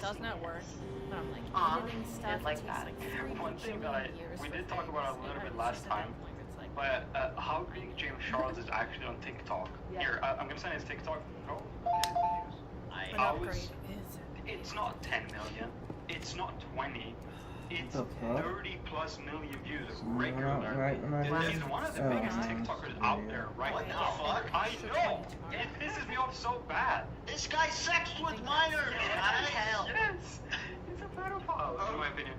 does not work. But I'm like editing stuff. It's like it that. takes like One thing that we did talk about a little bit last time, Like, but how big James Charles is actually on TikTok. Yeah. Here, I'm gonna send his TikTok. Go. an upgrade is. It's not 10 million. It's not 20. It's The fuck? 30 plus million views Right, regularly. right. He's one of the biggest TikTokers out there right What the now. fuck? I know. It pisses me off so bad. This guy sexed with minors, guys. Yes. He's a pedophile, in my opinion.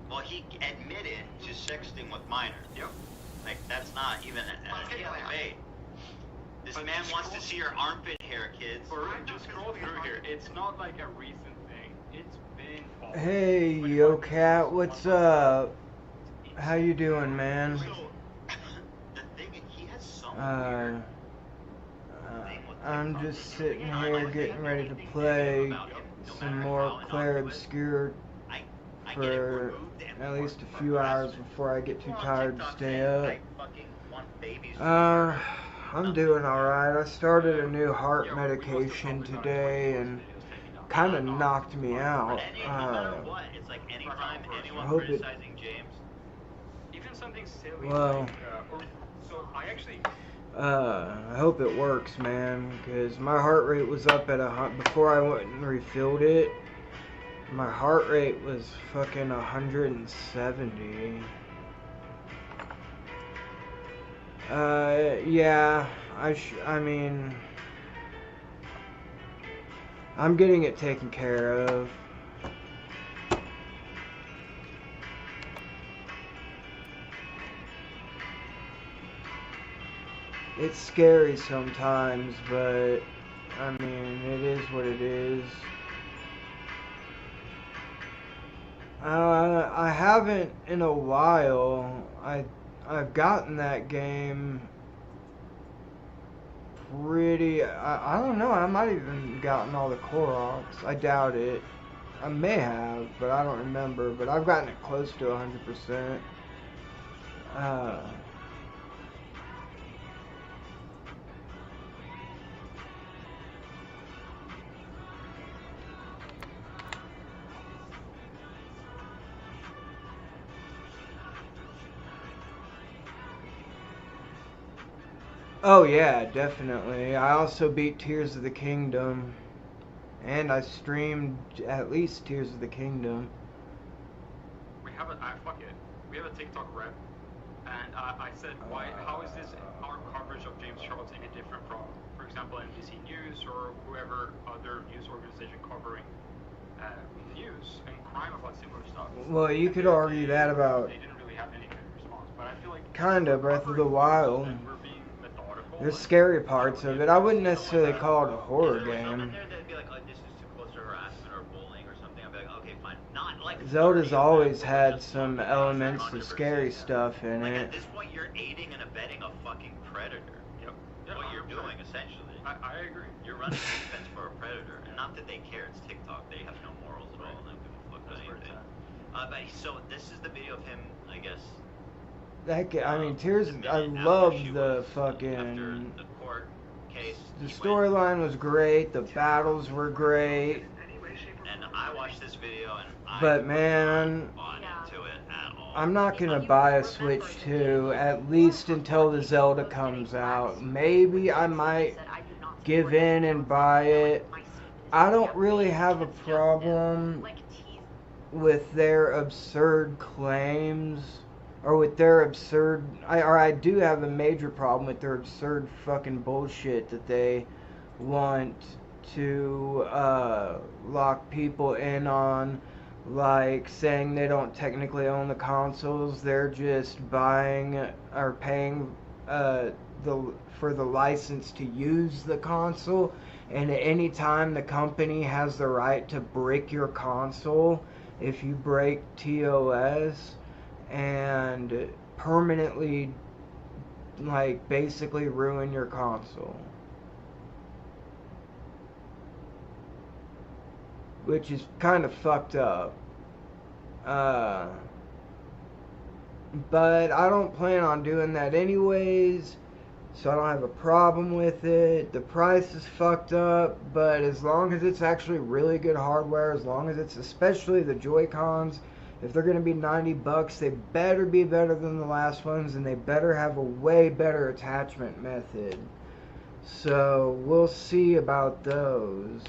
Well, he admitted to sexting with minors. Yep. Like, that's not even a debate. This But man just wants to scroll- see your armpit hair, kids. Just scroll through here. It's not like a recent thing. It's been. Hey, yo cat, what's up? How you doing, man? So, the thing is, he has some Uh, weird thing with I'm TikTok. just sitting here getting ready to play some more Clair Obscur I get it for removed and at least a more few hours aggressive. before I get too Well, on tired to TikTok stay saying, up. I fucking want babies to I'm doing alright. I started a new heart medication today and kind of knocked me out. No matter what, it's like anytime anyone hope it- criticizing James, Even something silly Well- like, so I actually. I hope it works, man, because my heart rate was up at before I went and refilled it. My heart rate was fucking 170. Yeah, I mean, I'm getting it taken care of. It's scary sometimes, but I mean, it is what it is. I haven't in a while. I've gotten that game pretty. I don't know. I might have even gotten all the Koroks. I doubt it. I may have, but I don't remember. But I've gotten it close to 100%. Oh yeah, definitely. I also beat Tears of the Kingdom. And I streamed at least Tears of the Kingdom. We have a fuck it. We have a TikTok rep, and I said, why? How is this our coverage of James Charles any different from, for example, NBC News or whoever other news organization covering news and crime about similar stuff? Well, you could argue that about They didn't really have any kind of response, but I feel like kinda Breath of the Wild. and we're being methodical. There's scary parts of it. I wouldn't necessarily call it a horror if there was someone game. there that'd be like, oh, this is too close to harassment or bullying or something, I'd be like, okay, fine. Not like Zelda's 30 always but had just some one elements of controversy. scary stuff in Like, it. at this point, you're aiding and abetting a fucking predator. Yep. Yeah, What you're 100%. doing, essentially. I agree. You're running defense for a predator. And not that they care, it's TikTok. They have no morals at all. They don't give a fuck about That's where it's anything. at. But so this is the video of him, I guess. I mean, Tears. the I minute love after she the was, fucking. after the court case. The he went- storyline was great. The battles were great. And I watched this video and I But was man, not bought into it at all. I'm not gonna buy a Switch 2 at least until the Zelda comes out. Maybe I might give in and buy it. I don't really have a problem with their absurd claims, or with their absurd. I do have a major problem with their absurd fucking bullshit that they want to lock people in on, like saying they don't technically own the consoles. They're just buying or paying for the license to use the console, and at any time the company has the right to break your console if you break TOS and permanently, like, basically ruin your console. Which is kind of fucked up. But I don't plan on doing that anyways. So I don't have a problem with it. The price is fucked up, but as long as it's actually really good hardware, as long as it's, especially the Joy-Cons, if they're going to be $90, they better be better than the last ones, and they better have a way better attachment method. So we'll see about those.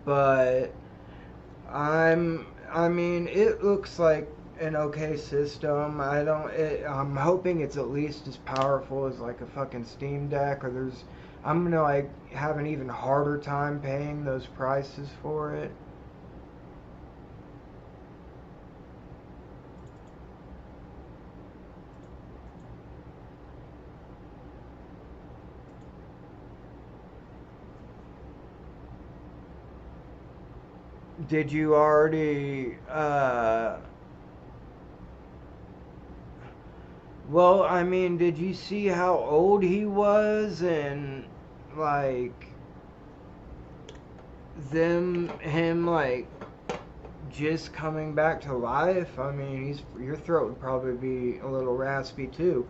But I mean, it looks like an okay system. I'm hoping it's at least as powerful as like a fucking Steam Deck, or I'm gonna like have an even harder time paying those prices for it. Did you already, well, I mean, did you see how old he was, and like him like just coming back to life? I mean, your throat would probably be a little raspy too.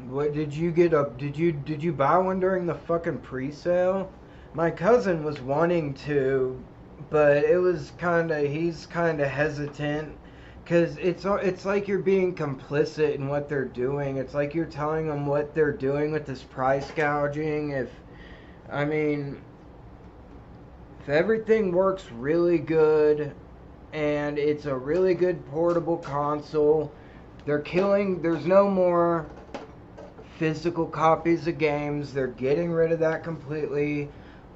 What did you get up? Did you buy one during the fucking pre-sale? My cousin was wanting to, but he's kinda hesitant, cause it's like you're being complicit in what they're doing. It's like you're telling them what they're doing with this price gouging. I mean, if everything works really good, and it's a really good portable console, there's no more physical copies of games. They're getting rid of that completely.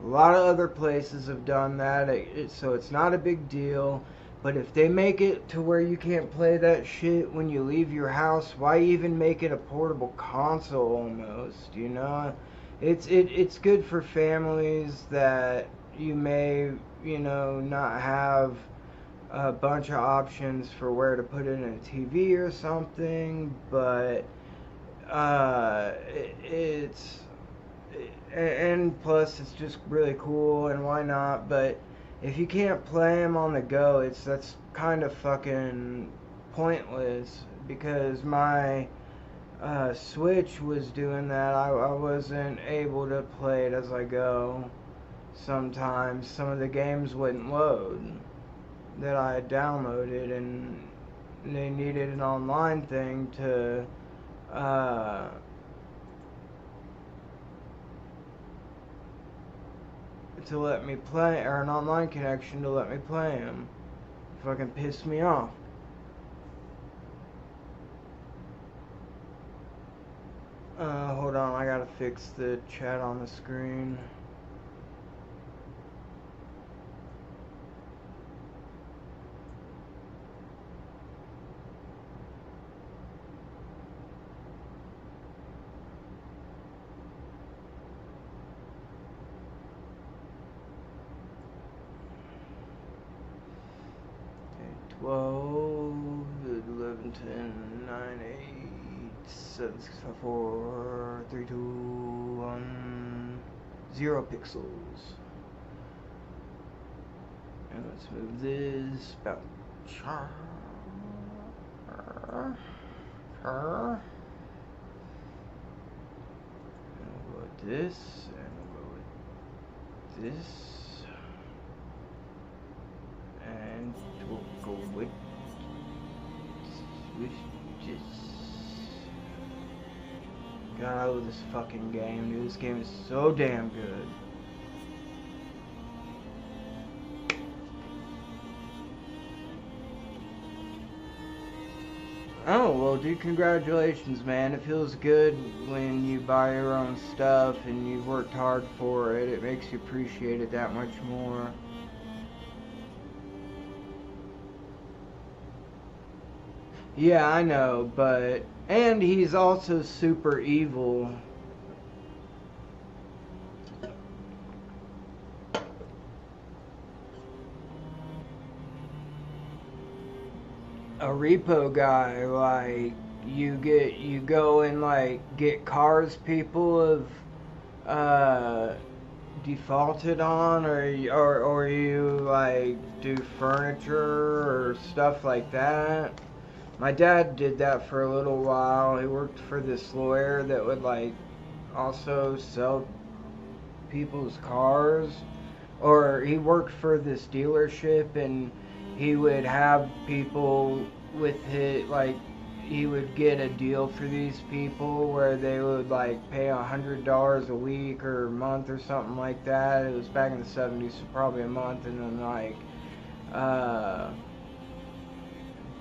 A lot of other places have done that, so it's not a big deal. But if they make it to where you can't play that shit when you leave your house, why even make it a portable console almost, you know? It's good for families that you may, not have a bunch of options for where to put it in a TV or something, but and plus it's just really cool, and why not? But if you can't play them on the go, that's kind of fucking pointless, because my Switch was doing that. I wasn't able to play it as I go. Sometimes some of the games wouldn't load that I had downloaded, and they needed an online thing to let me play, or an online connection to let me play them. Fucking pissed me off. Hold on, I gotta fix the chat on the screen. Okay, 12, 11, 10, 9, 8, 7, 6, 5, 4, 3, 2, 1, 0 pixels. And let's move this about and we'll go with this, and we'll go with this, and we'll go with switches. God, I love this fucking game, dude. This game is so damn good. Oh, well, dude, congratulations, man. It feels good when you buy your own stuff and you've worked hard for it. It makes you appreciate it that much more. Yeah, I know, but... And he's also super evil. A repo guy, like, you go and, like, get cars people defaulted on, or you like do furniture or stuff like that. My dad did that for a little while. He worked for this lawyer that would like also sell people's cars, or he worked for this dealership and he would have people with it, like he would get a deal for these people where they would like pay $100 a week or a month or something like that. It was back in the 70s, so probably a month, and then like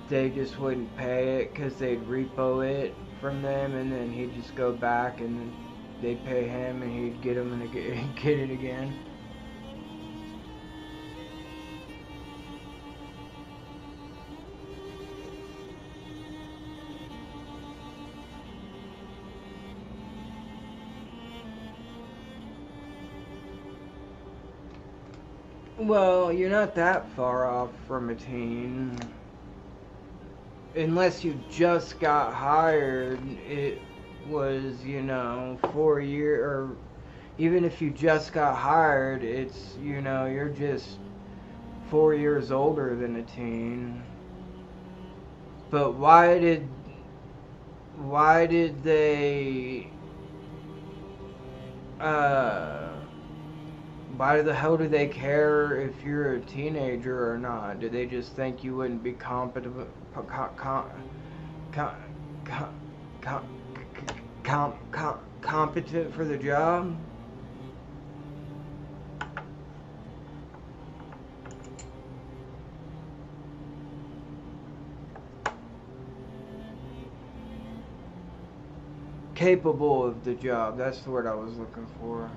they just wouldn't pay it because they'd repo it from them, and then he'd just go back and they'd pay him and he'd get them and get it again. Well, you're not that far off from a teen. Unless you just got hired, it was, 4 years, or even if you just got hired, it's, you're just 4 years older than a teen. But why did they, why the hell do they care if you're a teenager or not? Do they just think you wouldn't be competent for the job? Capable of the job, that's the word I was looking for.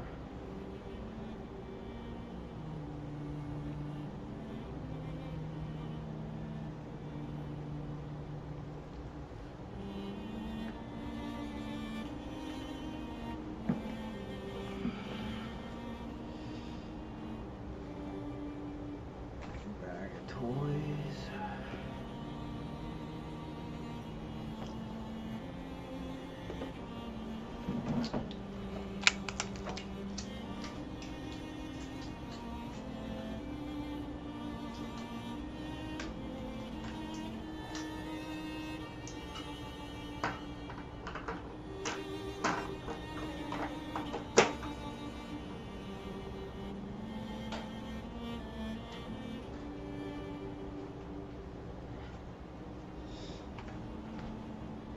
Bag of toys.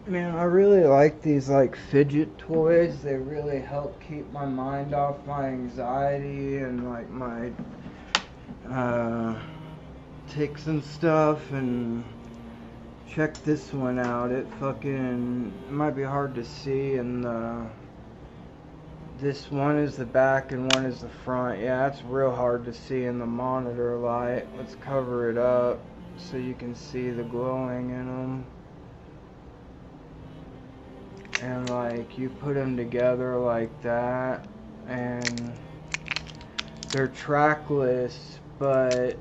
Man, I really like these like fidget toys. They really help keep my mind off my anxiety and like my tics and stuff. And check this one out. It might be hard to see, and this one is the back and one is the front. Yeah, it's real hard to see in the monitor light. Let's cover it up so you can see the glowing in them. And like you put them together like that, and they're trackless, but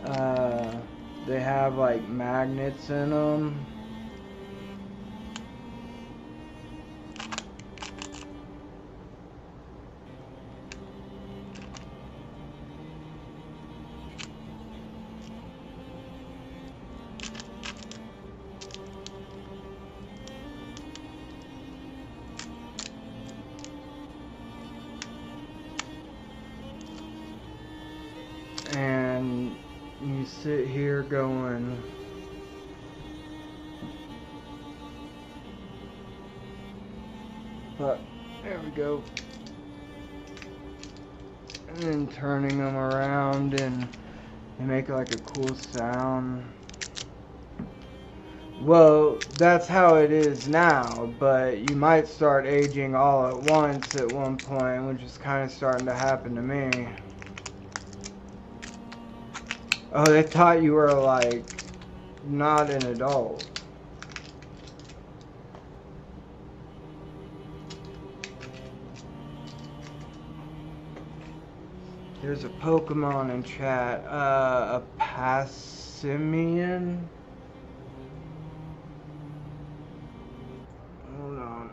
they have like magnets in them. And you sit here going, but there we go, and then turning them around, and they make like a cool sound. Well, that's how it is now, but you might start aging all at once at one point, which is kind of starting to happen to me. Oh, they thought you were like not an adult. There's a Pokemon in chat, a Passimian. Hold on.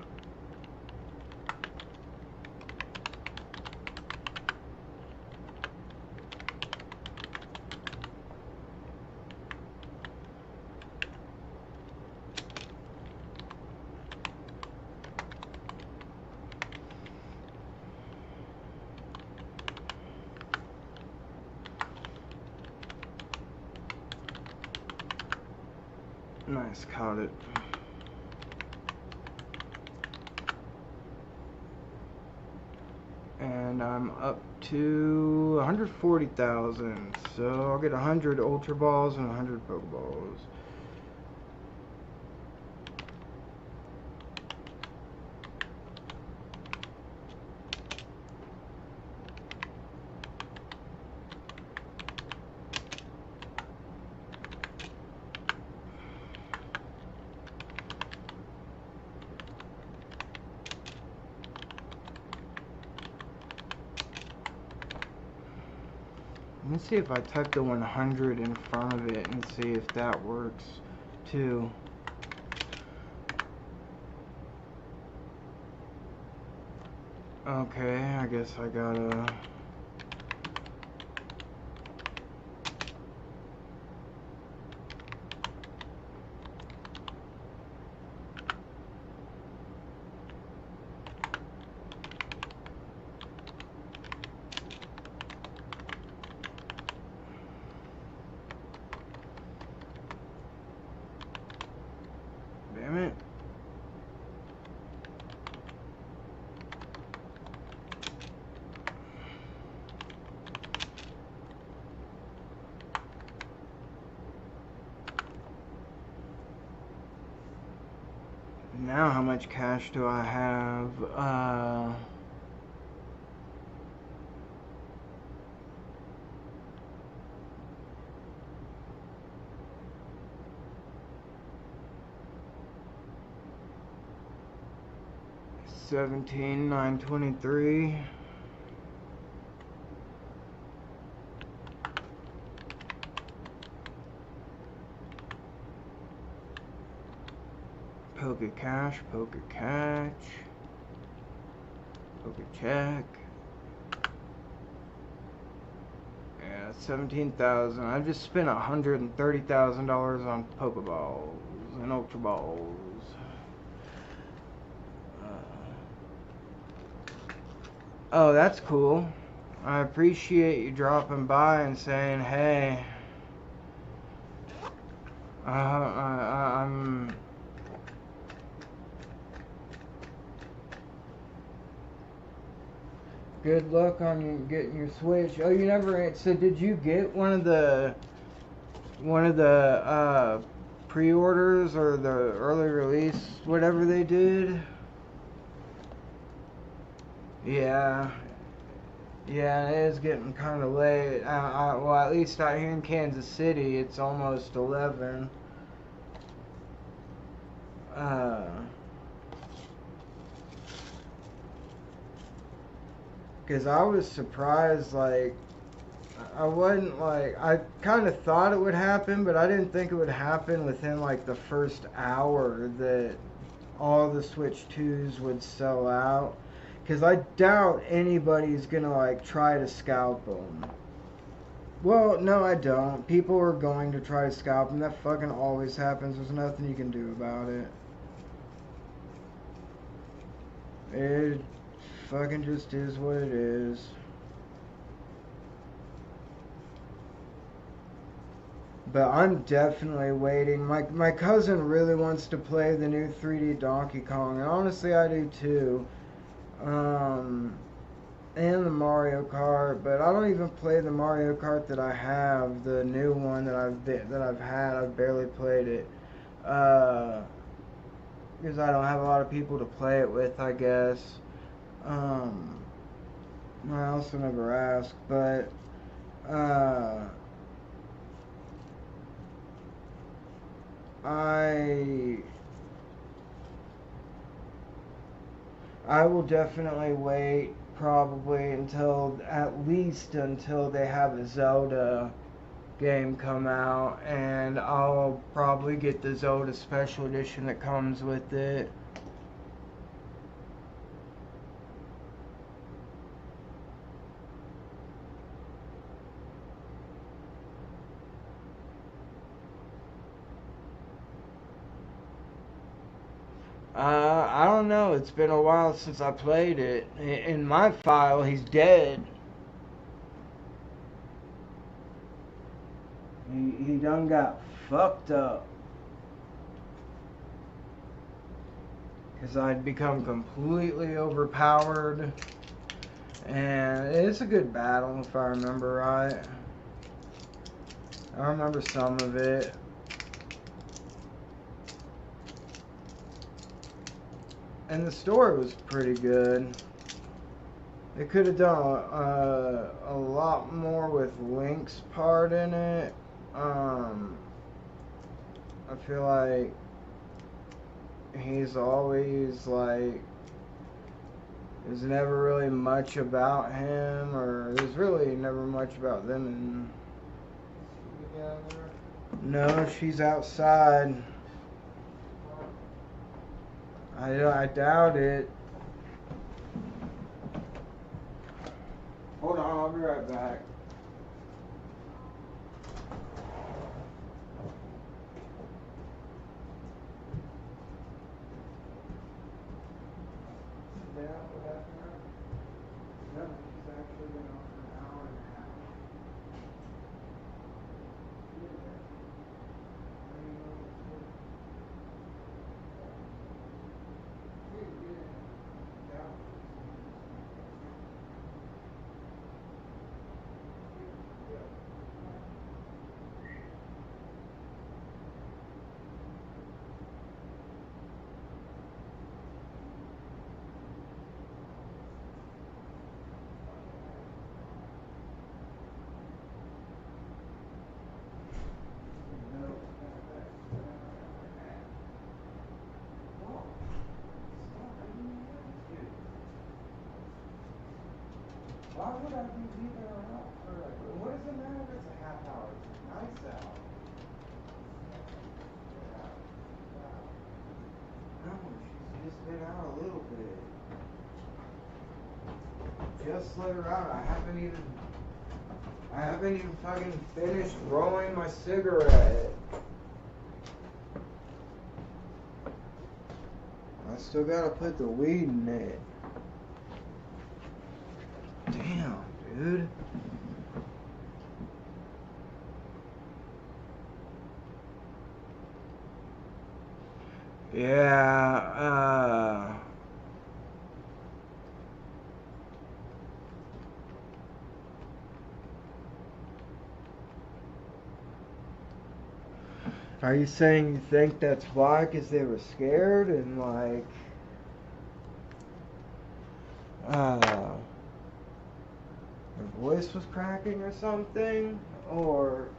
Nice, caught it. And I'm up to 140,000. So I'll get 100 Ultra Balls and 100 Pokeballs. Let me see if I type the 100 in front of it and see if that works too. Okay, I guess I gotta... Damn it. Now how much cash do I have? 17,923. Poke cash, poke catch, poke check. Yeah, 17,000. I just spent $130,000 on Pokeballs and Ultra Balls. Oh, that's cool. I appreciate you dropping by and saying, hey, I'm... Good luck on you getting your Switch. Oh, you never... So did you get one of the pre-orders or the early release, whatever they did? Yeah. Yeah, it is getting kind of late. Well, at least out here in Kansas City, it's almost 11. Because I was surprised, like, I wasn't, like, I kind of thought it would happen, but I didn't think it would happen within, like, the first hour that all the Switch 2s would sell out. Because I doubt anybody's going to, like, try to scalp them. Well, no, I don't. People are going to try to scalp them. That fucking always happens. There's nothing you can do about it. It fucking just is what it is. But I'm definitely waiting. My cousin really wants to play the new 3D Donkey Kong. And honestly, I do too. And the Mario Kart, but I don't even play the Mario Kart that I have, the new one that I've had. I've barely played it, because I don't have a lot of people to play it with, I guess. I also never asked, but I will definitely wait probably until at least until they have a Zelda game come out, and I'll probably get the Zelda Special Edition that comes with it. I don't know. It's been a while since I played it. In my file, he's dead. He done got fucked up. because I'd become completely overpowered. And it's a good battle if I remember right. I remember some of it. And the story was pretty good. They could have done a lot more with Link's part in it. I feel like he's always like, there's never really much about him, or there's really never much about them. No, she's outside. I doubt it. Hold on, I'll be right back. Yeah, what happened? No, she's actually been on for an hour and a half. Why would I be leaving her out for like, what does it matter if it's a half hour? It's nice out. No, she's just been out a little bit. Just let her out. I haven't even fucking finished rolling my cigarette. I still gotta put the weed in it. Damn, dude. Yeah, are you saying you think that's why? Because they were scared and like, her voice was cracking or something? Or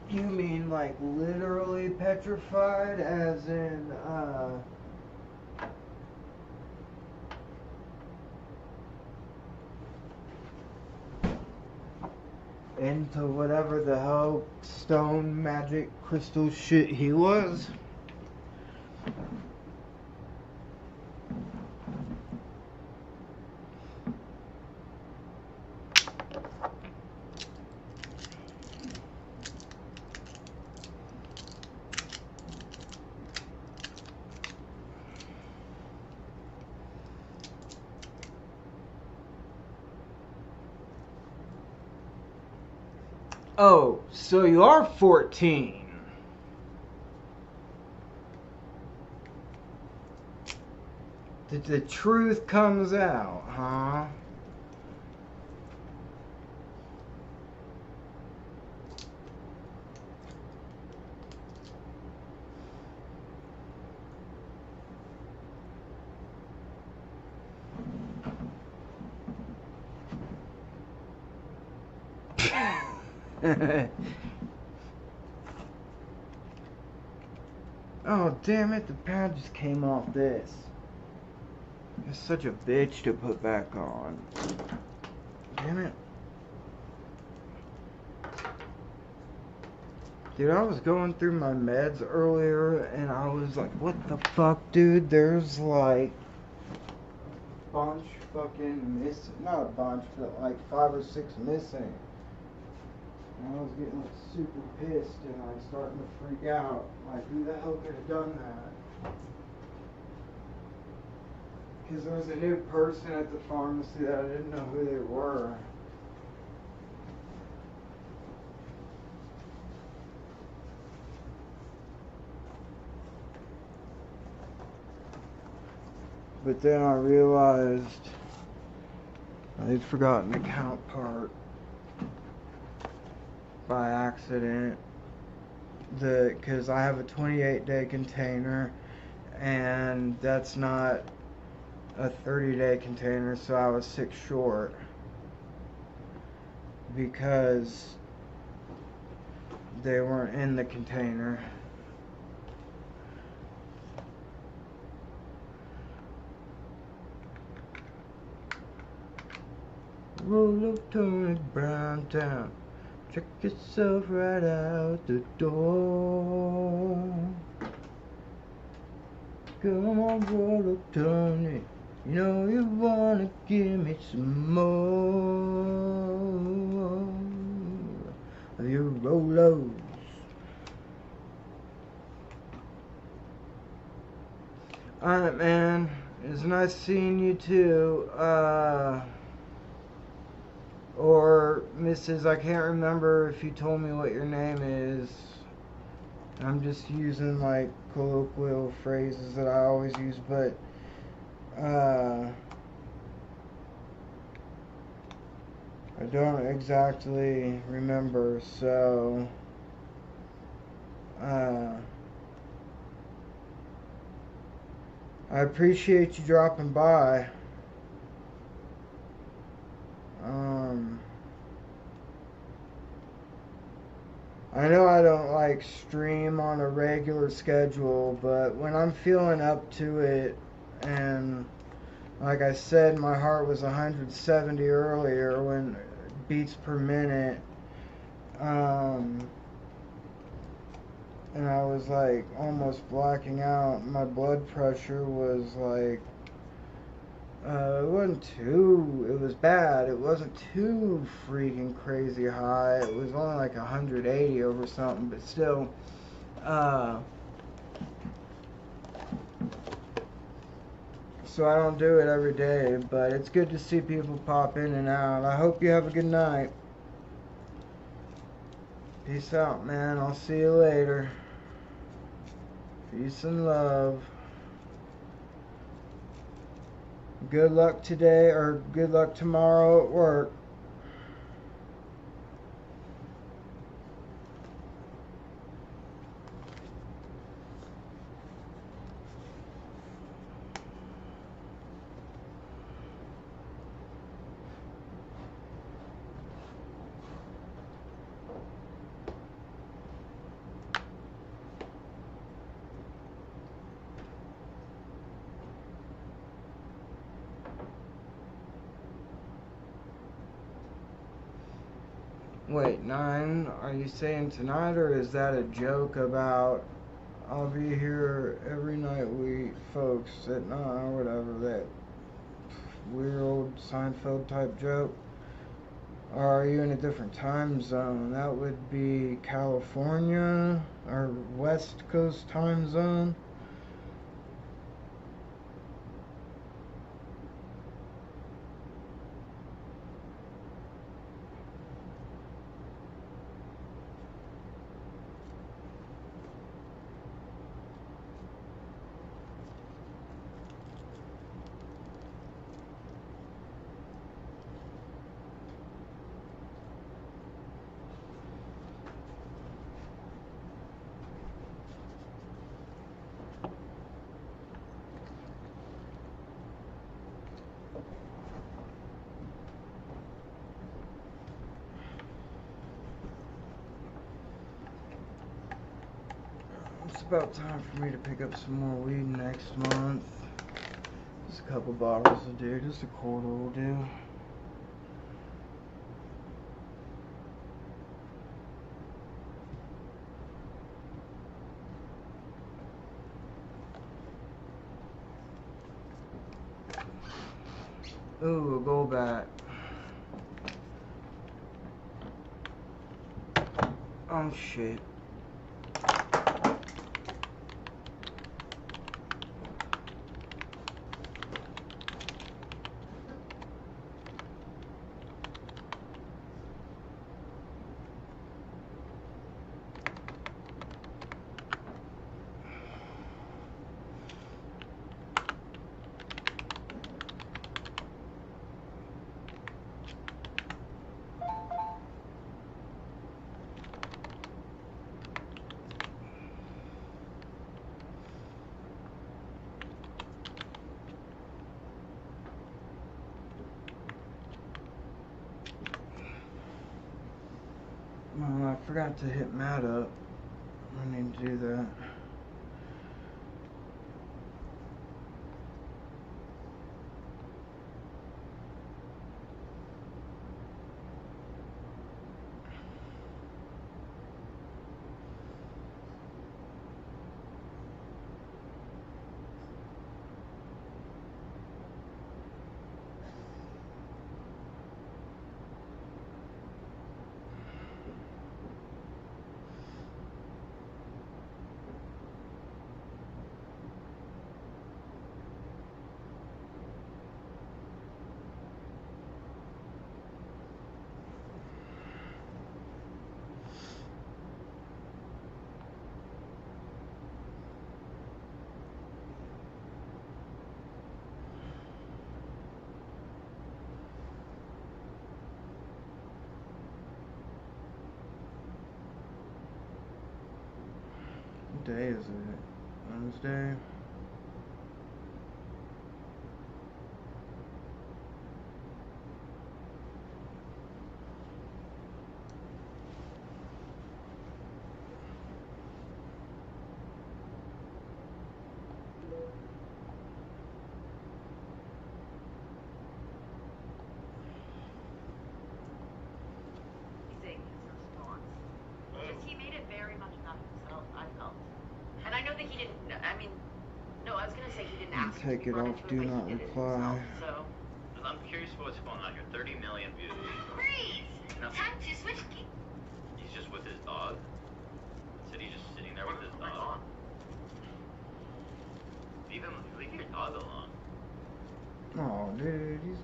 you mean like literally petrified as in, into whatever the hell stone magic crystal shit he was? Oh, so you are 14. The truth comes out, huh? Oh, damn it, the pad just came off this. It's such a bitch to put back on. Damn it. Dude, I was going through my meds earlier and I was like, what the fuck, dude? There's like a bunch fucking missing. Not a bunch, but like 5 or 6 missing. And I was getting like super pissed and like starting to freak out. Like, who the hell could have done that? Because there was a new person at the pharmacy that I didn't know who they were. but then I realized I'd forgotten the count part by accident. Because I have a 28-day container, and that's not a 30-day container, so I was 6 short. Because they weren't in the container. Roll up Tony Brown town. Check yourself right out the door. Come on, roll up Tony. You know you wanna give me some more of your Rolos. Alright, man. It's nice seeing you too. Or Mrs. I can't remember if you told me what your name is. I'm just using like colloquial phrases that I always use, but I don't exactly remember, so I appreciate you dropping by. I know I don't like stream on a regular schedule, but when I'm feeling up to it, and like I said, my heart was 170 earlier when beats per minute, and I was like almost blacking out. My blood pressure was like, it was bad. It wasn't too freaking crazy high. It was only like 180 over something, but still, so I don't do it every day, but it's good to see people pop in and out. I hope you have a good night. Peace out, man. I'll see you later. Peace and love. Good luck today, or good luck tomorrow at work. Wait, 9? Are you saying tonight, or is that a joke about I'll be here every night folks at 9 or whatever, that weird old Seinfeld type joke? Or are you in a different time zone? That would be California or West Coast time zone. It's about time for me to pick up some more weed next month. Just a couple bottles will do, just a quarter will do. Ooh, a go back. Oh shit. forgot to hit Matt up. I need to do that. What day is it? Wednesday? His response. Just he made it very much about himself, I felt. And I know that he didn't, I mean, no, I was going to say he didn't ask Take to be it brought off, into do but he not did it reply. himself, so. I'm curious what's going on here. 30 million views. Freeze! Nothing. Time to switch gears. He's just with his dog. Said he's just sitting there with his dog. Leave your dog alone. Oh, dude, he's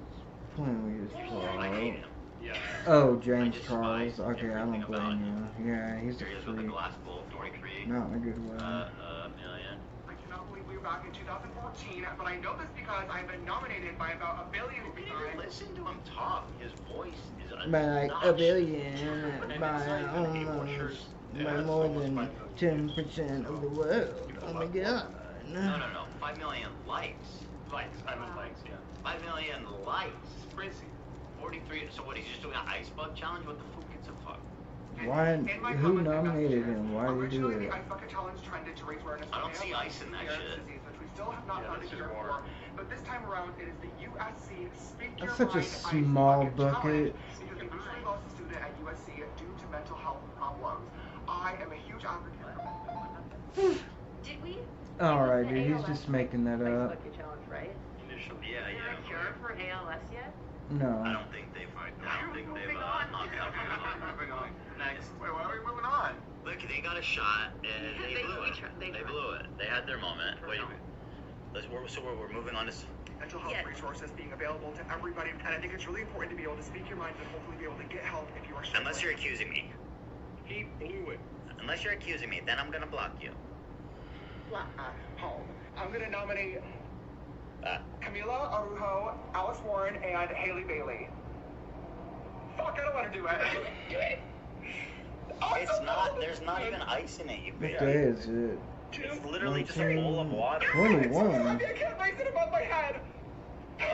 playing with his I hate child. him. Yeah. Oh, I James despise Charles. Okay, I everything don't about blame you. Yeah, he's Here a he is with the freak. glass bowl, 43. Not in a good way. Million. I cannot believe we were back in 2014, but I know this because I've been nominated by about a billion You can times. even listen to him talk. His voice is By like a billion, And by it's not even almost, Yeah, by it's more almost than 5 million. 10% of the world. Oh my god. No. 5 million likes. Likes. I meant likes. Yeah. 5 million likes. It's crazy. 43. So what? He's just doing an ice bug challenge? What the fuck gives a fuck? Why? In my Who public nominated messages, him? Why did he do originally, it? the Ice Bucket Challenge trended to raise awareness I for don't see ALS, ice in that Barrett's shit. disease, which we still have not Yeah, found a that's cure just for. water. But this time around, it is the USC Speak That's Your such a Mind Ice small Bucket bucket. Challenge because we recently lost a student at USC due to mental health problems. I am a huge advocate for Did we? Alright, dude, he's just making that up. Bucket challenge, right? Initially. Is there a cure for ALS yet? I No. don't think they've Moving on. knocked out moving on. Next. Wait, why are we moving on? Look, they got a shot and they blew it. They They tried. blew it. They had their moment. Wait, we're moving on to. Mental health Yes. resources being available to everybody, and I think it's really important to be able to speak your mind and hopefully be able to get help if you are struggling. Unless you're accusing me. He blew it. Unless you're accusing me, then I'm gonna block you. Home. I'm gonna nominate Ah. Camila Arujo, Alice Warren, and Haley Bailey. Fuck, I don't want to do it. Do it. Oh, It's not. There's not even ice in it, you What bitch. day is it? It's literally just a bowl of water. 21. I can't raise it above my head.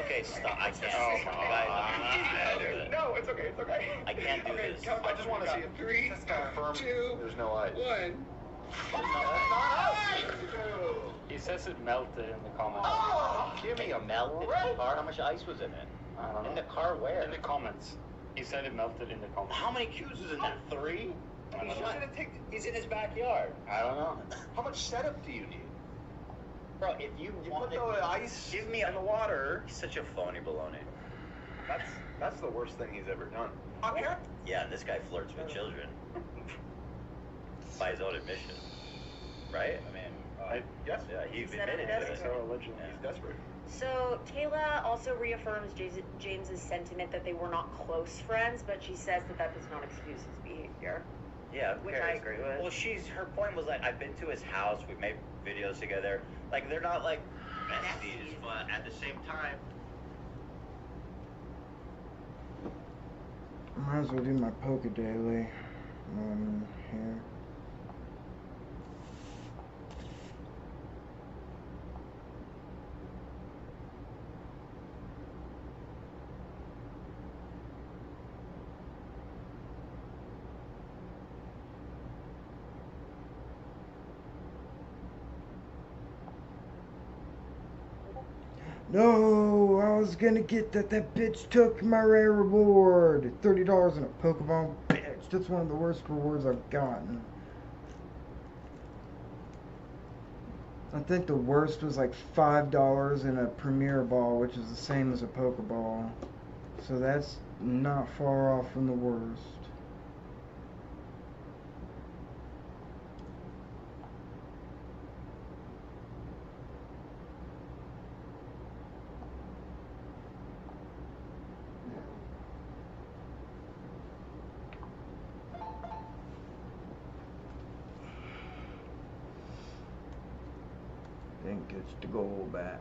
Okay, stop. I can't. Oh, Guys, I can't do it. No, it's okay. It's okay. I can't do this. I just want to see it. 3, 2, There's no ice. 1. He says it melted in the comments. Oh, Give me a melted in the car. How much ice was in it? I don't know. In the car where? In the comments. He said it melted in the comments. How many cubes is in that? 3? I don't know. He's in his backyard. I don't know. How much setup do you need? Bro, if you You want put the ice give me in the water. He's such a phony baloney. That's the worst thing he's ever done. I'm here. Yeah, and this guy flirts with children. By his own admission. Right? I mean, Yes. yeah, he said admitted it to it. So allegedly. Yeah. He's desperate. So Taylor also reaffirms James's sentiment that they were not close friends, but she says that that does not excuse his behavior. Yeah, who Which cares? I agree with. Well, her point was like, I've been to his house, we've made videos together. Like, they're not like besties, but at the same time, Might as well do my poke daily. Here. No, I was gonna get that. That bitch took my rare reward. $30 in a Pokeball. Bitch, that's one of the worst rewards I've gotten. I think the worst was like $5 in a Premier Ball, which is the same as a Pokeball. So that's not far off from the worst. Think it's the goal back.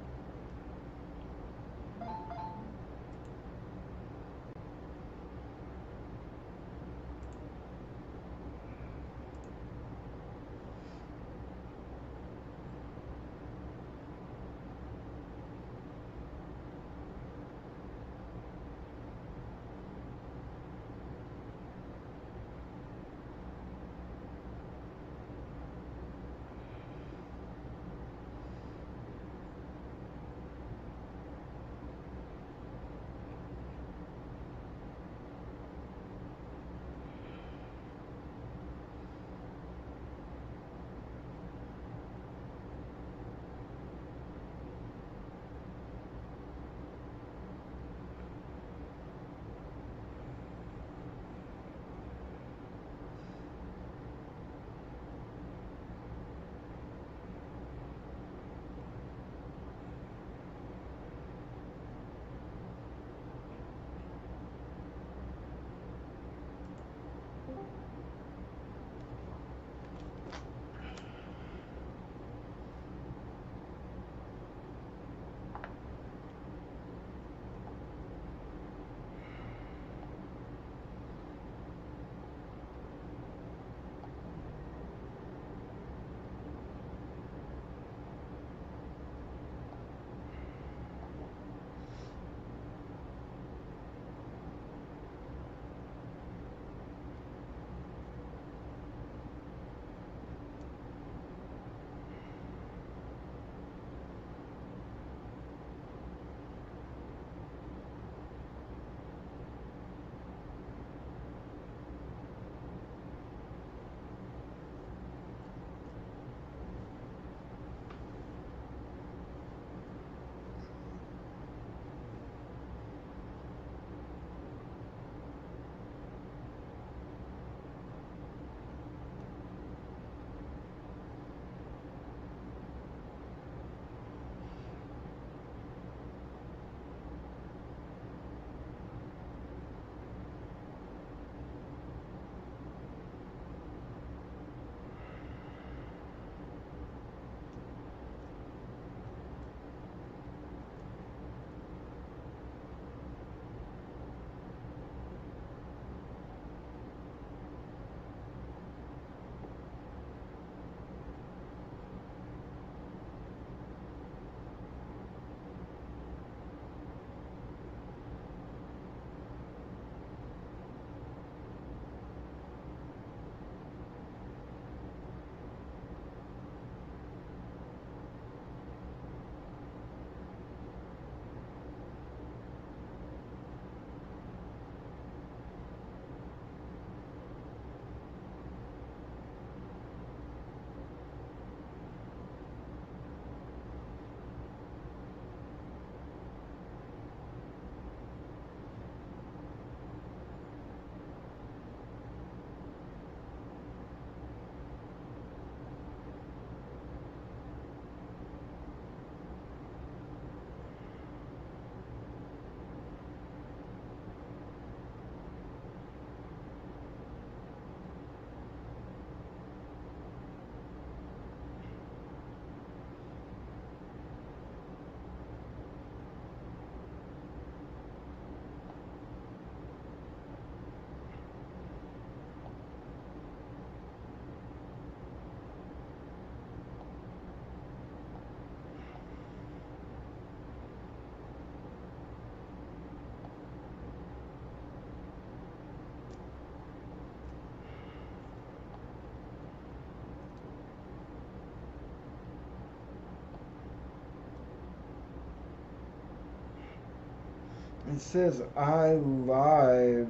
It says I live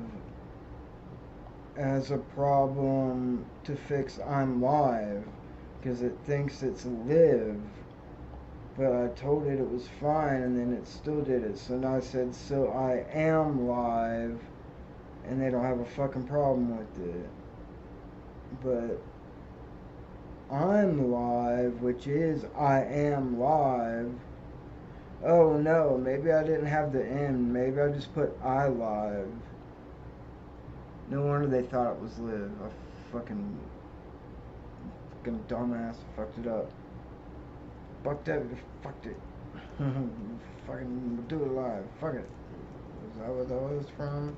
as a problem to fix I'm live because it thinks it's live. But I told it it was fine and then it still did it. So now I said, so I am live and they don't have a fucking problem with it. But I'm live, which is I am live. Oh no, maybe I didn't have the N. Maybe I just put I live. No wonder they thought it was live. I fucking dumbass fucked it up. Fucked it. Fucked it. Fucking do it live. Fuck it. Is that what that was from?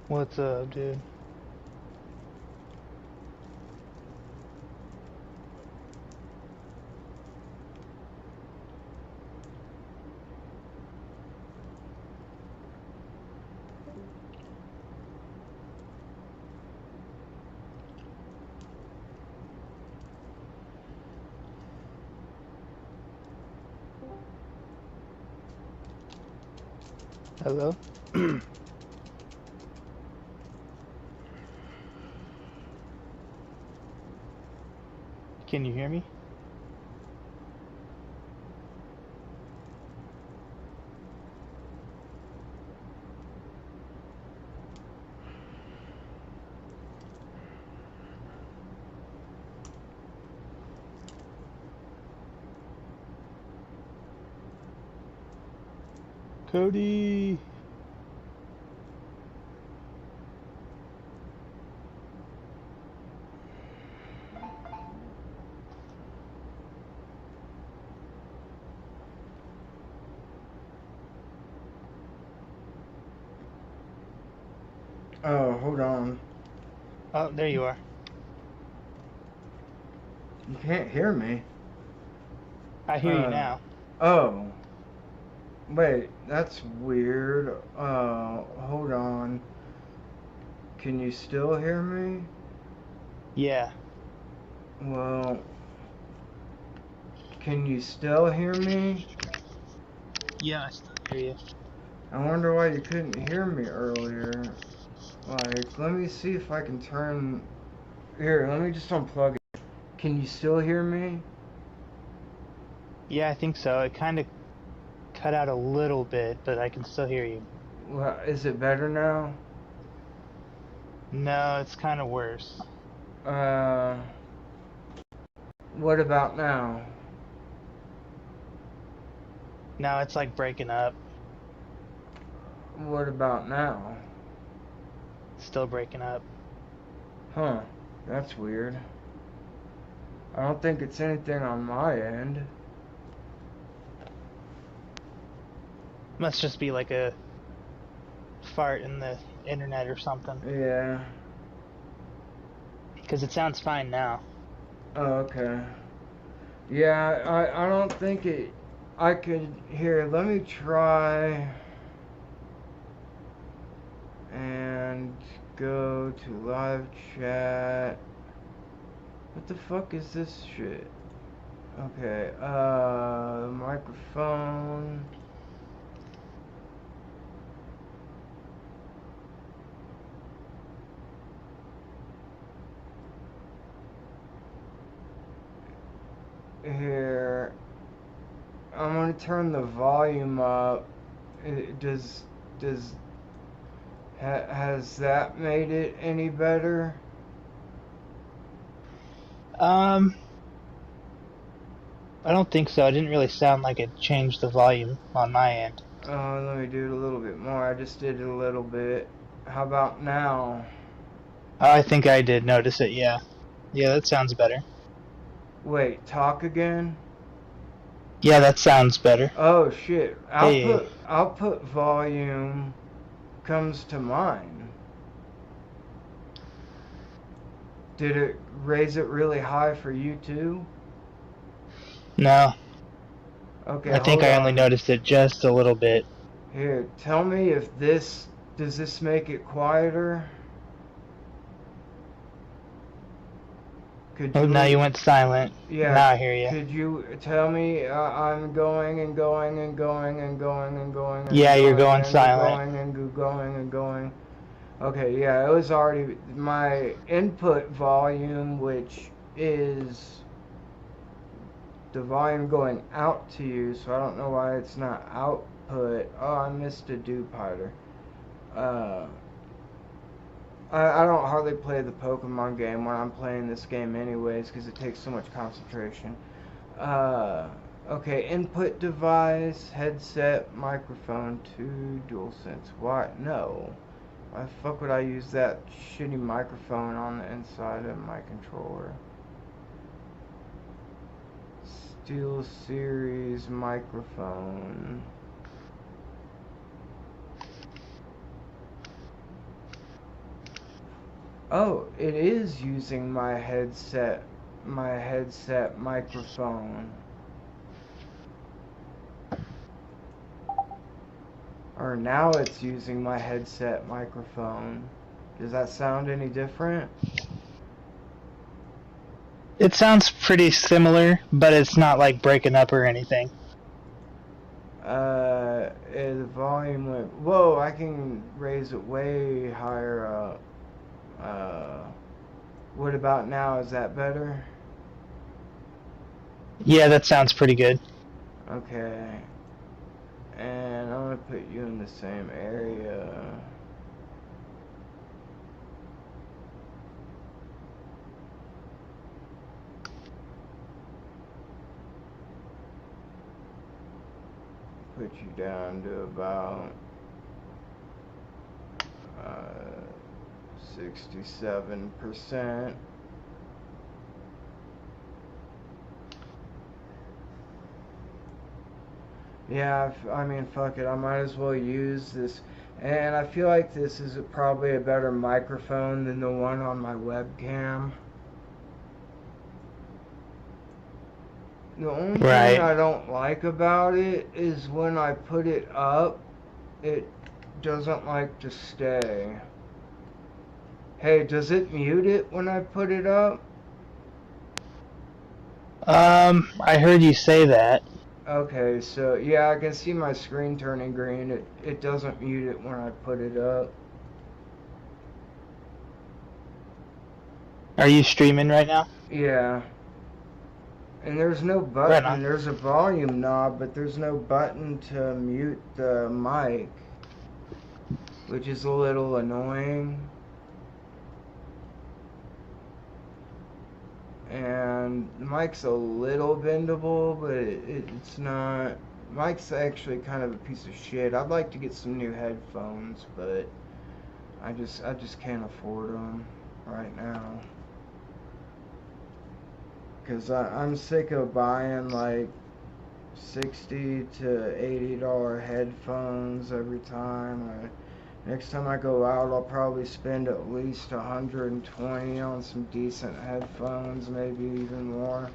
What's up, dude? Hello? Can you hear me? Cody! Oh, hold on. Oh, there you are. You can't hear me. I hear you now. Oh. Wait, that's weird. Hold on. Can you still hear me? Yeah. Well, can you still hear me? Yeah, I still hear you. I wonder why you couldn't hear me earlier. Like, let me see if I can turn... Here, let me just unplug it. Can you still hear me? Yeah, I think so. It kind of cut out a little bit, but I can still hear you. Well, is it better now? No, it's kind of worse. What about now? Now it's like breaking up. What about now? Still breaking up. Huh, that's weird. I don't think it's anything on my end. Must just be like a fart in the internet or something. Yeah. Because it sounds fine now. Oh, okay. Yeah, I don't think it... I could... Here, let me try... And go to live chat. What the fuck is this shit? Okay, microphone. Here, I'm gonna turn the volume up. Has that made it any better? I don't think so. It didn't really sound like it changed the volume on my end. Let me do it a little bit more. I just did it a little bit. How about now? Oh, I think I did notice it, yeah. Yeah, that sounds better. Wait, talk again? Yeah, that sounds better. Oh shit. Hey. Output volume comes to mine. Did it raise it really high for you too? No. Okay, I think I only noticed it just a little bit. Here, tell me if does this make it quieter? Oh, now you went silent. Yeah. Now I hear you. Could you tell me I'm going and going and going and going and going and yeah, going you're going and silent. going and going and going. Okay, yeah, it was already my input volume, which is the volume going out to you, so I don't know why it's not output. Oh, I missed a dupe hider. I don't hardly play the Pokemon game when I'm playing this game anyways, because it takes so much concentration. Okay, input device, headset, microphone, 2, DualSense. Why? No. Why the fuck would I use that shitty microphone on the inside of my controller? Steel Series microphone. Oh, it is using my headset microphone. Or now it's using my headset microphone. Does that sound any different? It sounds pretty similar, but it's not like breaking up or anything. The volume went, whoa, I can raise it way higher up. What about now? Is that better? Yeah, that sounds pretty good. Okay. And I'm gonna put you in the same area. Put you down to about 67%. Yeah, I mean, fuck it. I might as well use this. And I feel like this is probably a better microphone than the one on my webcam. The only thing I don't like about it is when I put it up, it doesn't like to stay. Hey, does it mute it when I put it up? I heard you say that. Okay, so yeah, I can see my screen turning green. It doesn't mute it when I put it up. Are you streaming right now? Yeah. And there's no button. There's a volume knob, but there's no button to mute the mic, which is a little annoying. And the mic's a little bendable, but it's not. Mic's actually kind of a piece of shit. I'd like to get some new headphones, but I just can't afford them right now. Cause I'm sick of buying like $60 to $80 headphones every time. Next time I go out, I'll probably spend at least $120 on some decent headphones, maybe even more.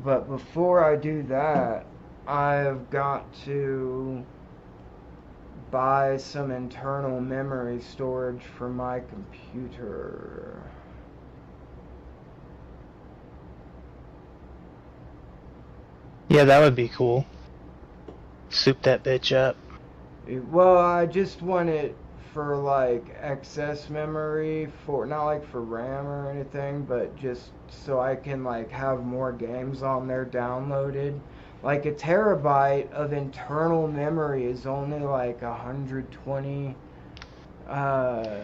But before I do that, I've got to buy some internal memory storage for my computer. Yeah, that would be cool. Soup that bitch up. Well, I just want it for like excess memory, for not like for RAM or anything, but just so I can like have more games on there downloaded. Like a terabyte of internal memory is only like 120. I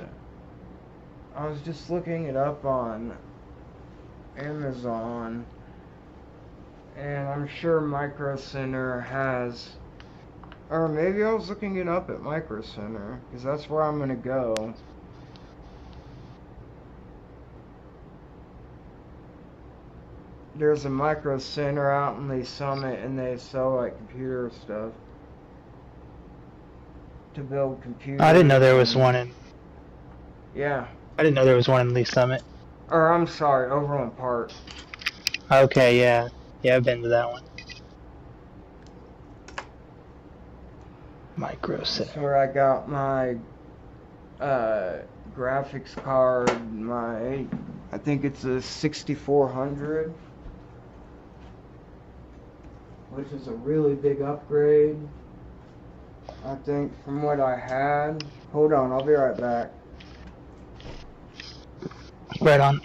was just looking it up on Amazon, and I'm sure Micro Center has, or maybe I was looking it up at Micro Center, because that's where I'm gonna go. There's a Micro Center out in Lee Summit, and they sell like computer stuff to build computers. I didn't know there was one in. Yeah. I didn't know there was one in Lee Summit. Or I'm sorry, Overland Park. Okay, yeah, I've been to that one. Micro Center. That's where I got my graphics card. I think it's a 6400, which is a really big upgrade, I think, from what I had. Hold on, I'll be right back. Right on.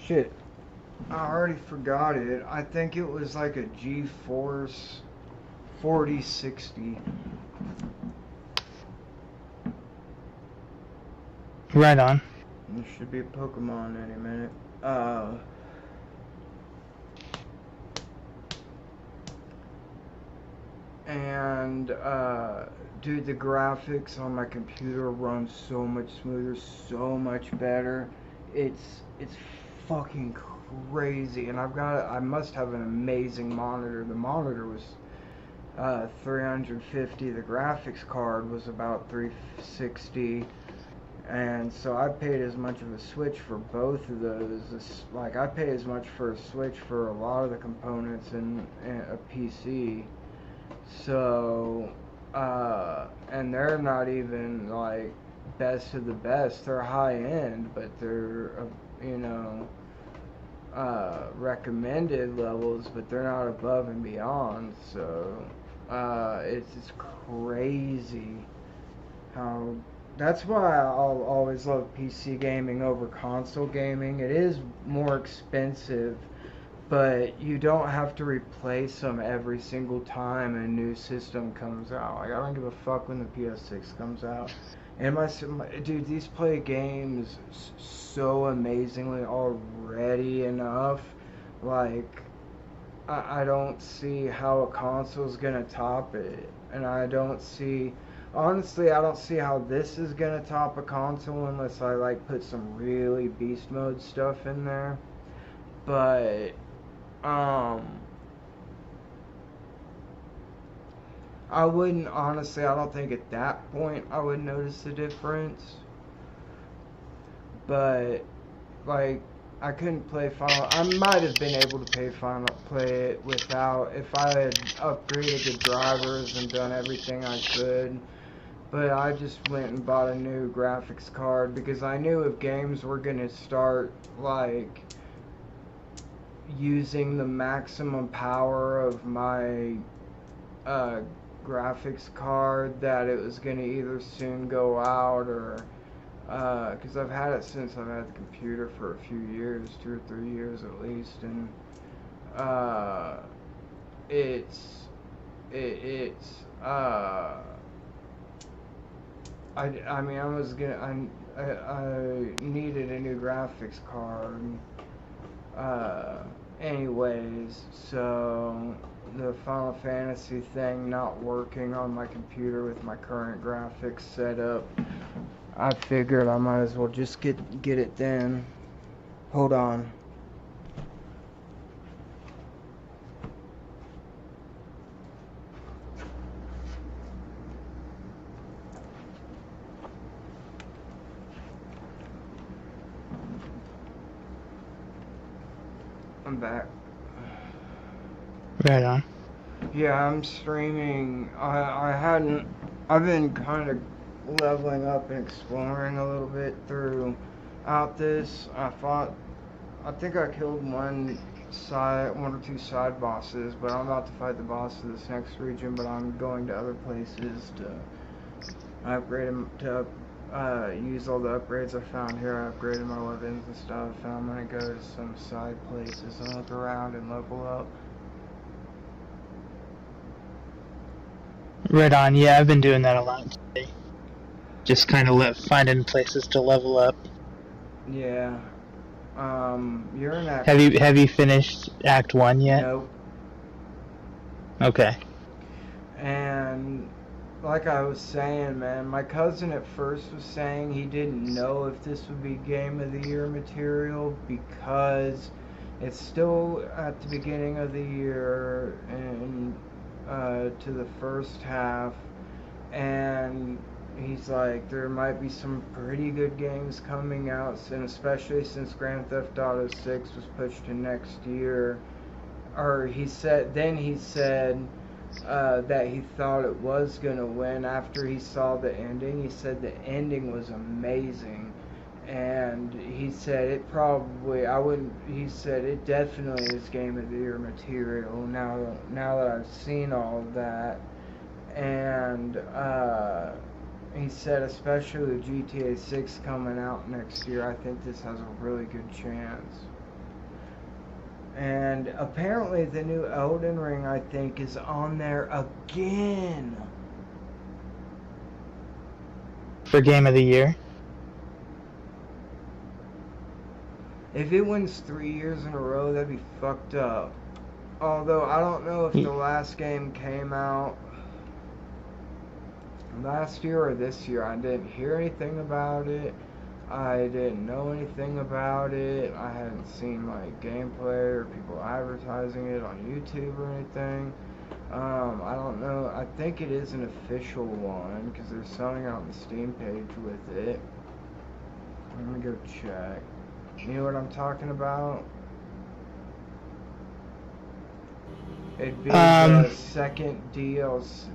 Shit, I already forgot it. I think it was like a GeForce 4060. Right on. There should be a Pokemon any minute. Dude, the graphics on my computer run so much smoother, so much better. It's fucking crazy, and I must have an amazing monitor. The monitor was 350. The graphics card was about 360. And so I paid as much of a Switch for both of those. Like, I pay as much for a Switch for a lot of the components in a PC. So, and they're not even, like, best of the best. They're high end, but they're, recommended levels, but they're not above and beyond. So, it's crazy how... That's why I'll always love PC gaming over console gaming. It is more expensive, but you don't have to replace them every single time a new system comes out. Like, I don't give a fuck when the PS6 comes out. And dude, these play games so amazingly already enough. Like, I don't see how a console's gonna top it. And I don't see... Honestly, I don't see how this is gonna top a console unless I like put some really beast mode stuff in there. But I wouldn't, honestly, I don't think at that point I would notice the difference. But like, I couldn't play Final. I might have been able to play it without, if I had upgraded the drivers and done everything I could. But I just went and bought a new graphics card because I knew if games were gonna start like using the maximum power of my graphics card, that it was gonna either soon go out or. Because I've had it since I've had the computer for a few years, 2 or 3 years at least, and I mean, I needed a new graphics card, anyways, so the Final Fantasy thing not working on my computer with my current graphics setup, I figured I might as well just get it then. Hold on. I'm back. Right on. Yeah, I'm streaming. I've been kind of leveling up and exploring a little bit throughout this. I think I killed one or two side bosses, but I'm about to fight the boss of this next region, but I'm going to other places to upgrade them, to use all the upgrades I found here. I upgraded my weapons and stuff, and I'm going to go to some side places and look around and level up. Right on. Yeah, I've been doing that a lot today. Just kind of finding places to level up. Yeah. You're in Act. Have you finished Act 1 yet? Nope. Okay. And like I was saying, man, my cousin at first was saying he didn't know if this would be Game of the Year material because it's still at the beginning of the year and to the first half, and he's like, there might be some pretty good games coming out, and especially since Grand Theft Auto 6 was pushed to next year. Or he said that he thought it was gonna win after he saw the ending. He said the ending was amazing, and he said it definitely is Game of the Year material now that I've seen all of that. And he said especially with GTA 6 coming out next year, I think this has a really good chance. And apparently the new Elden Ring, I think, is on there again. For Game of the Year? If it wins 3 years in a row, that'd be fucked up. Although, I don't know if the last game came out last year or this year. I didn't hear anything about it. I didn't know anything about it. I hadn't seen like gameplay or people advertising it on YouTube or anything. I don't know. I think it is an official one because they're selling out the Steam page with it. I'm gonna go check. You know what I'm talking about? It'd be the second DLC,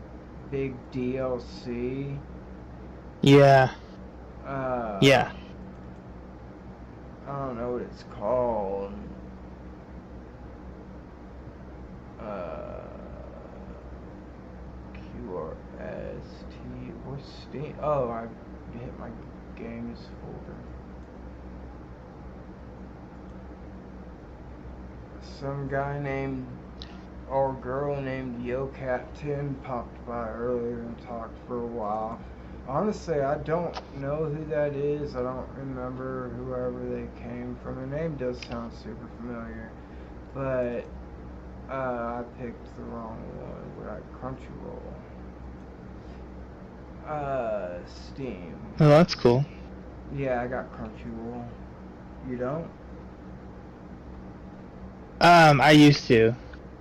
big DLC. Yeah. Yeah. I don't know what it's called. QRST. Where's Steam? Oh, I hit my games folder. Some guy named, or girl named YoCat10 popped by earlier and talked for a while. Honestly, I don't know who that is. I don't remember whoever they came from. The name does sound super familiar, but I picked the wrong one. We're at Crunchyroll. Steam. Oh, that's cool. Yeah, I got Crunchyroll. You don't? I used to.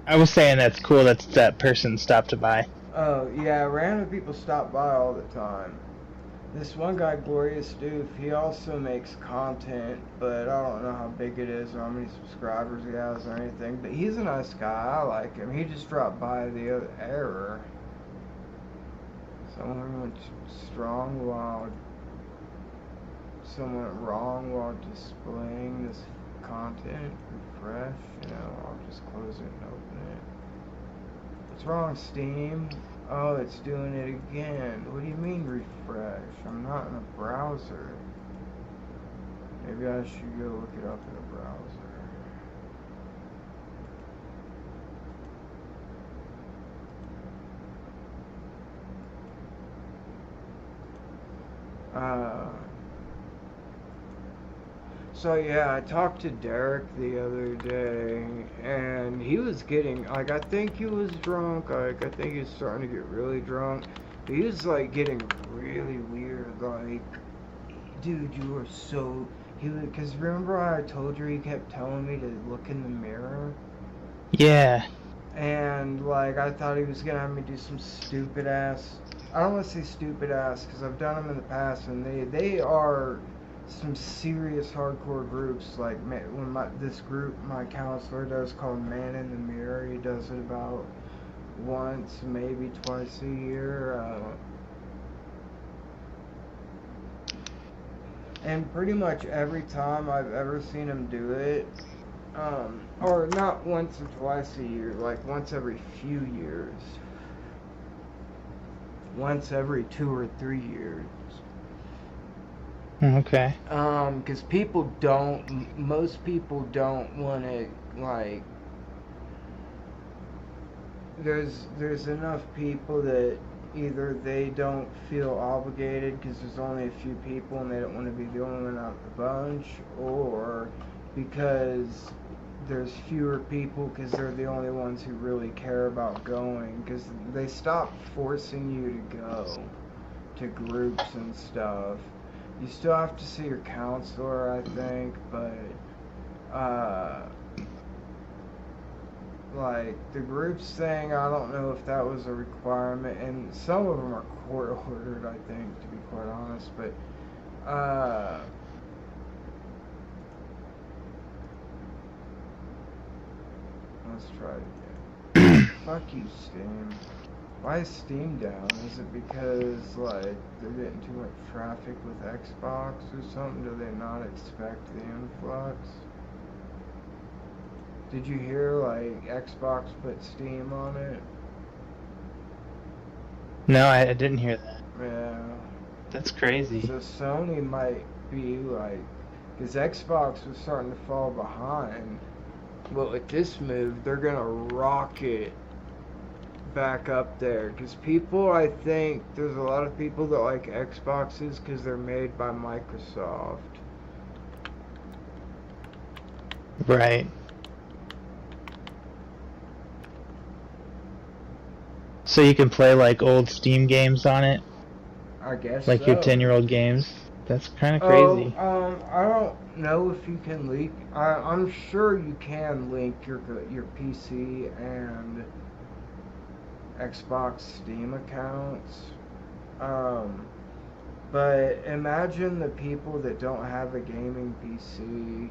I was saying that's cool that person stopped by. Oh, yeah, random people stop by all the time. This one guy, Glorious Doof, he also makes content, but I don't know how big it is or how many subscribers he has or anything. But he's a nice guy. I like him. He just dropped by the other error. Someone went wrong while displaying this content. Refresh. I'll just close it and open it. What's wrong, Steam? Oh, it's doing it again. What do you mean refresh? I'm not in a browser. Maybe I should go look it up in a browser. So yeah, I talked to Derek the other day, and he was getting, I think he was drunk, I think he was starting to get really drunk. He was, getting really weird, dude, you are so, because remember I told you he kept telling me to look in the mirror? Yeah. And, I thought he was gonna have me do some stupid ass, I don't want to say stupid ass, because I've done them in the past, and they are some serious hardcore groups, when this group my counselor does called Man in the Mirror, he does it about once, maybe twice a year, and pretty much every time I've ever seen him do it, or not once or twice a year, once every few years, once every 2 or 3 years. Okay. Because most people don't want to, there's enough people that either they don't feel obligated because there's only a few people and they don't want to be the only one out of the bunch, or because there's fewer people because they're the only ones who really care about going, because they stop forcing you to go to groups and stuff. You still have to see your counselor, I think, but, the groups thing, I don't know if that was a requirement, and some of them are court-ordered, I think, to be quite honest, but, let's try it again. Fuck you, Steam. Why is Steam down? Is it because, they're getting too much traffic with Xbox or something? Do they not expect the influx? Did you hear, Xbox put Steam on it? No, I didn't hear that. Yeah. That's crazy. So Sony might be, because Xbox was starting to fall behind. Well, with this move, they're gonna rocket back up there, because I think there's a lot of people that like Xboxes because they're made by Microsoft. Right. So you can play old Steam games on it? I guess your so. 10-year-old games? That's kind of crazy. I don't know if you can link. I'm sure you can link your PC and Xbox Steam accounts. But imagine the people that don't have a gaming PC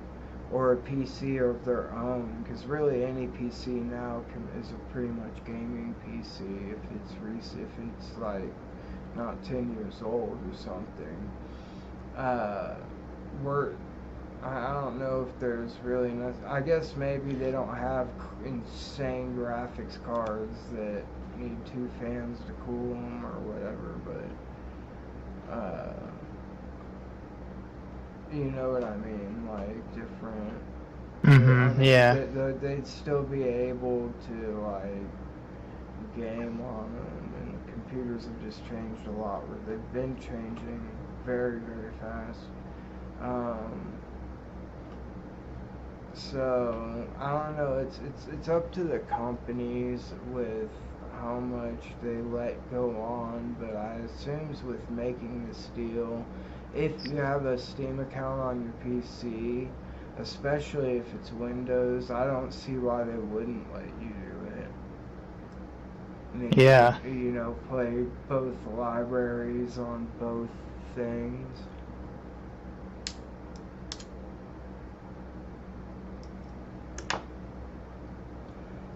or a PC of their own, because really any PC now is a pretty much gaming PC if it's not 10 years old or something. I don't know if there's really nothing. I guess maybe they don't have insane graphics cards that need 2 fans to cool them or whatever, but you know what I mean, different. Yeah. They'd still be able to game on them, and the computers have just changed a lot. They've been changing very, very fast. So I don't know. It's up to the companies with how much they let go on, but I assume with making this deal, if you have a Steam account on your PC, especially if it's Windows, I don't see why they wouldn't let you do it. And then Yeah. you know, play both libraries on both things.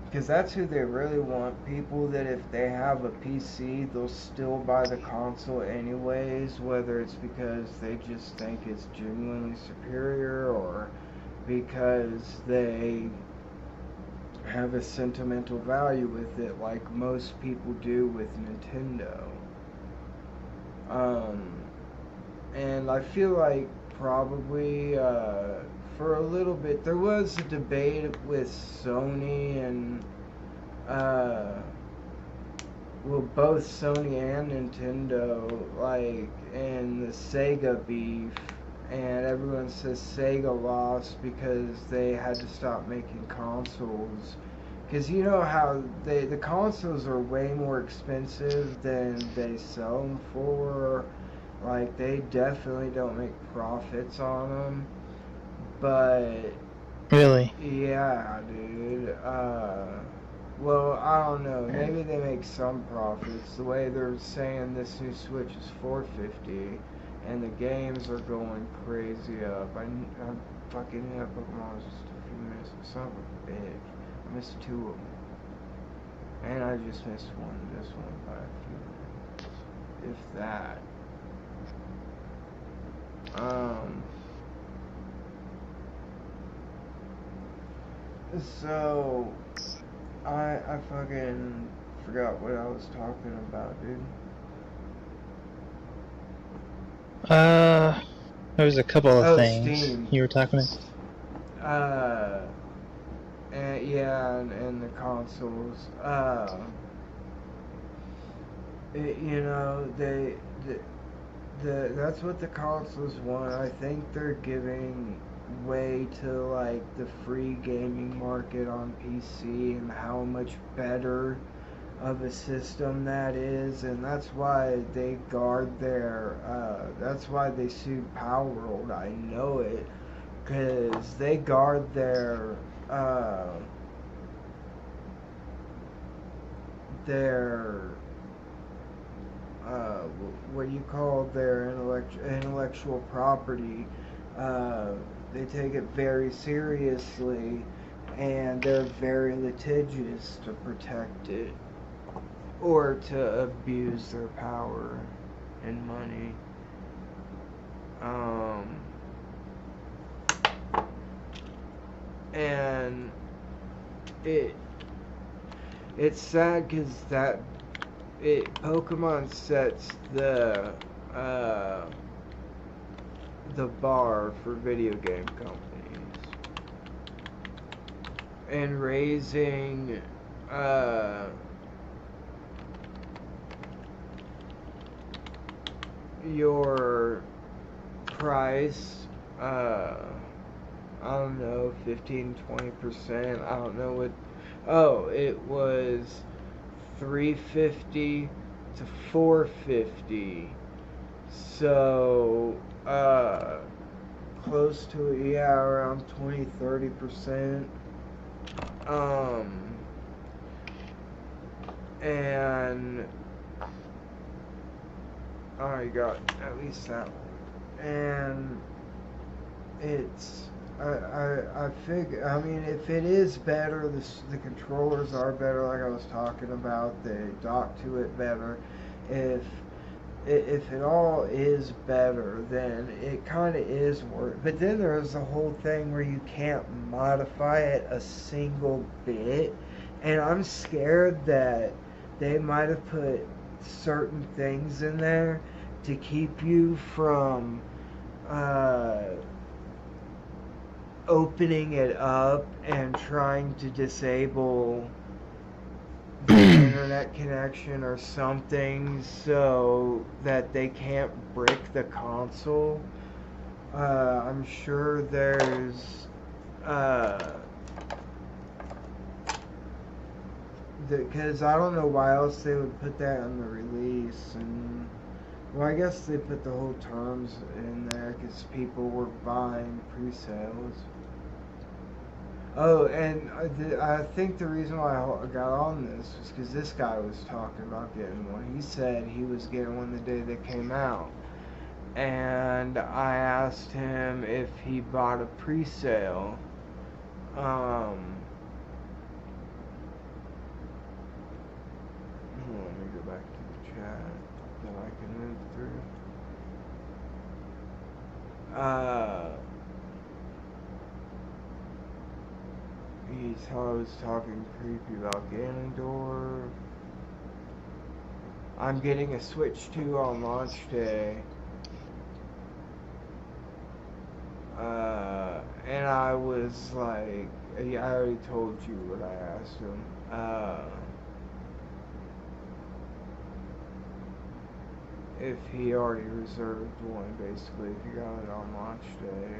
Because that's who they really want. People that if they have a PC, they'll still buy the console anyways, whether it's because they just think it's genuinely superior or because they have a sentimental value with it, like most people do with Nintendo. And I feel like probably for a little bit there was a debate with Sony and well, both Sony and Nintendo, like, and the Sega beef, and everyone says Sega lost because they had to stop making consoles. Because you know how the consoles are way more expensive than they sell them for. Like, they definitely don't make profits on them. But Really? yeah, dude. Well, I don't know. Maybe they make some profits. The way they're saying this new Switch is $450, and the games are going crazy up. I fucking knew that Pokemon was just a few minutes. Son of a bitch. I missed 2 of them, and I just missed this one by a few minutes, if that. So I fucking forgot what I was talking about, dude. There was a couple of things Steam. you were talking about. And yeah, and the consoles. You know, that's what the consoles want. I think they're giving way to like the free gaming market on PC and how much better of a system that is, and that's why they guard their that's why they sued Power World. I know it, because they guard their what do you call their intellectual property. They take it very seriously, and they're very litigious to protect it or to abuse their power and money. And it's sad because Pokemon sets the bar for video game companies, and raising your price, I don't know, 15-20%. I don't know what. Oh, it was $350 to $450. So close to, yeah, around 20-30%. And I got at least that one. And it's I figure, I mean, if it is better, the controllers are better, like I was talking about, they dock to it better. If it all is better, then it kind of is worth. But then there's the whole thing where you can't modify it a single bit, and I'm scared that they might have put certain things in there to keep you from opening it up and trying to disable the internet connection or something so that they can't break the console. I'm sure because I don't know why else they would put that in the release. And well, I guess they put the whole terms in there because people were buying pre-sales. Oh, and I think the reason why I got on this was because this guy was talking about getting one. He said he was getting one the day they came out. And I asked him if he bought a pre-sale. Let me go back to the chat that I can move through. He was talking creepy about Ganondorf. I'm getting a Switch 2 on launch day. And I was like, I already told you what I asked him. If he already reserved one, basically, if he got it on launch day.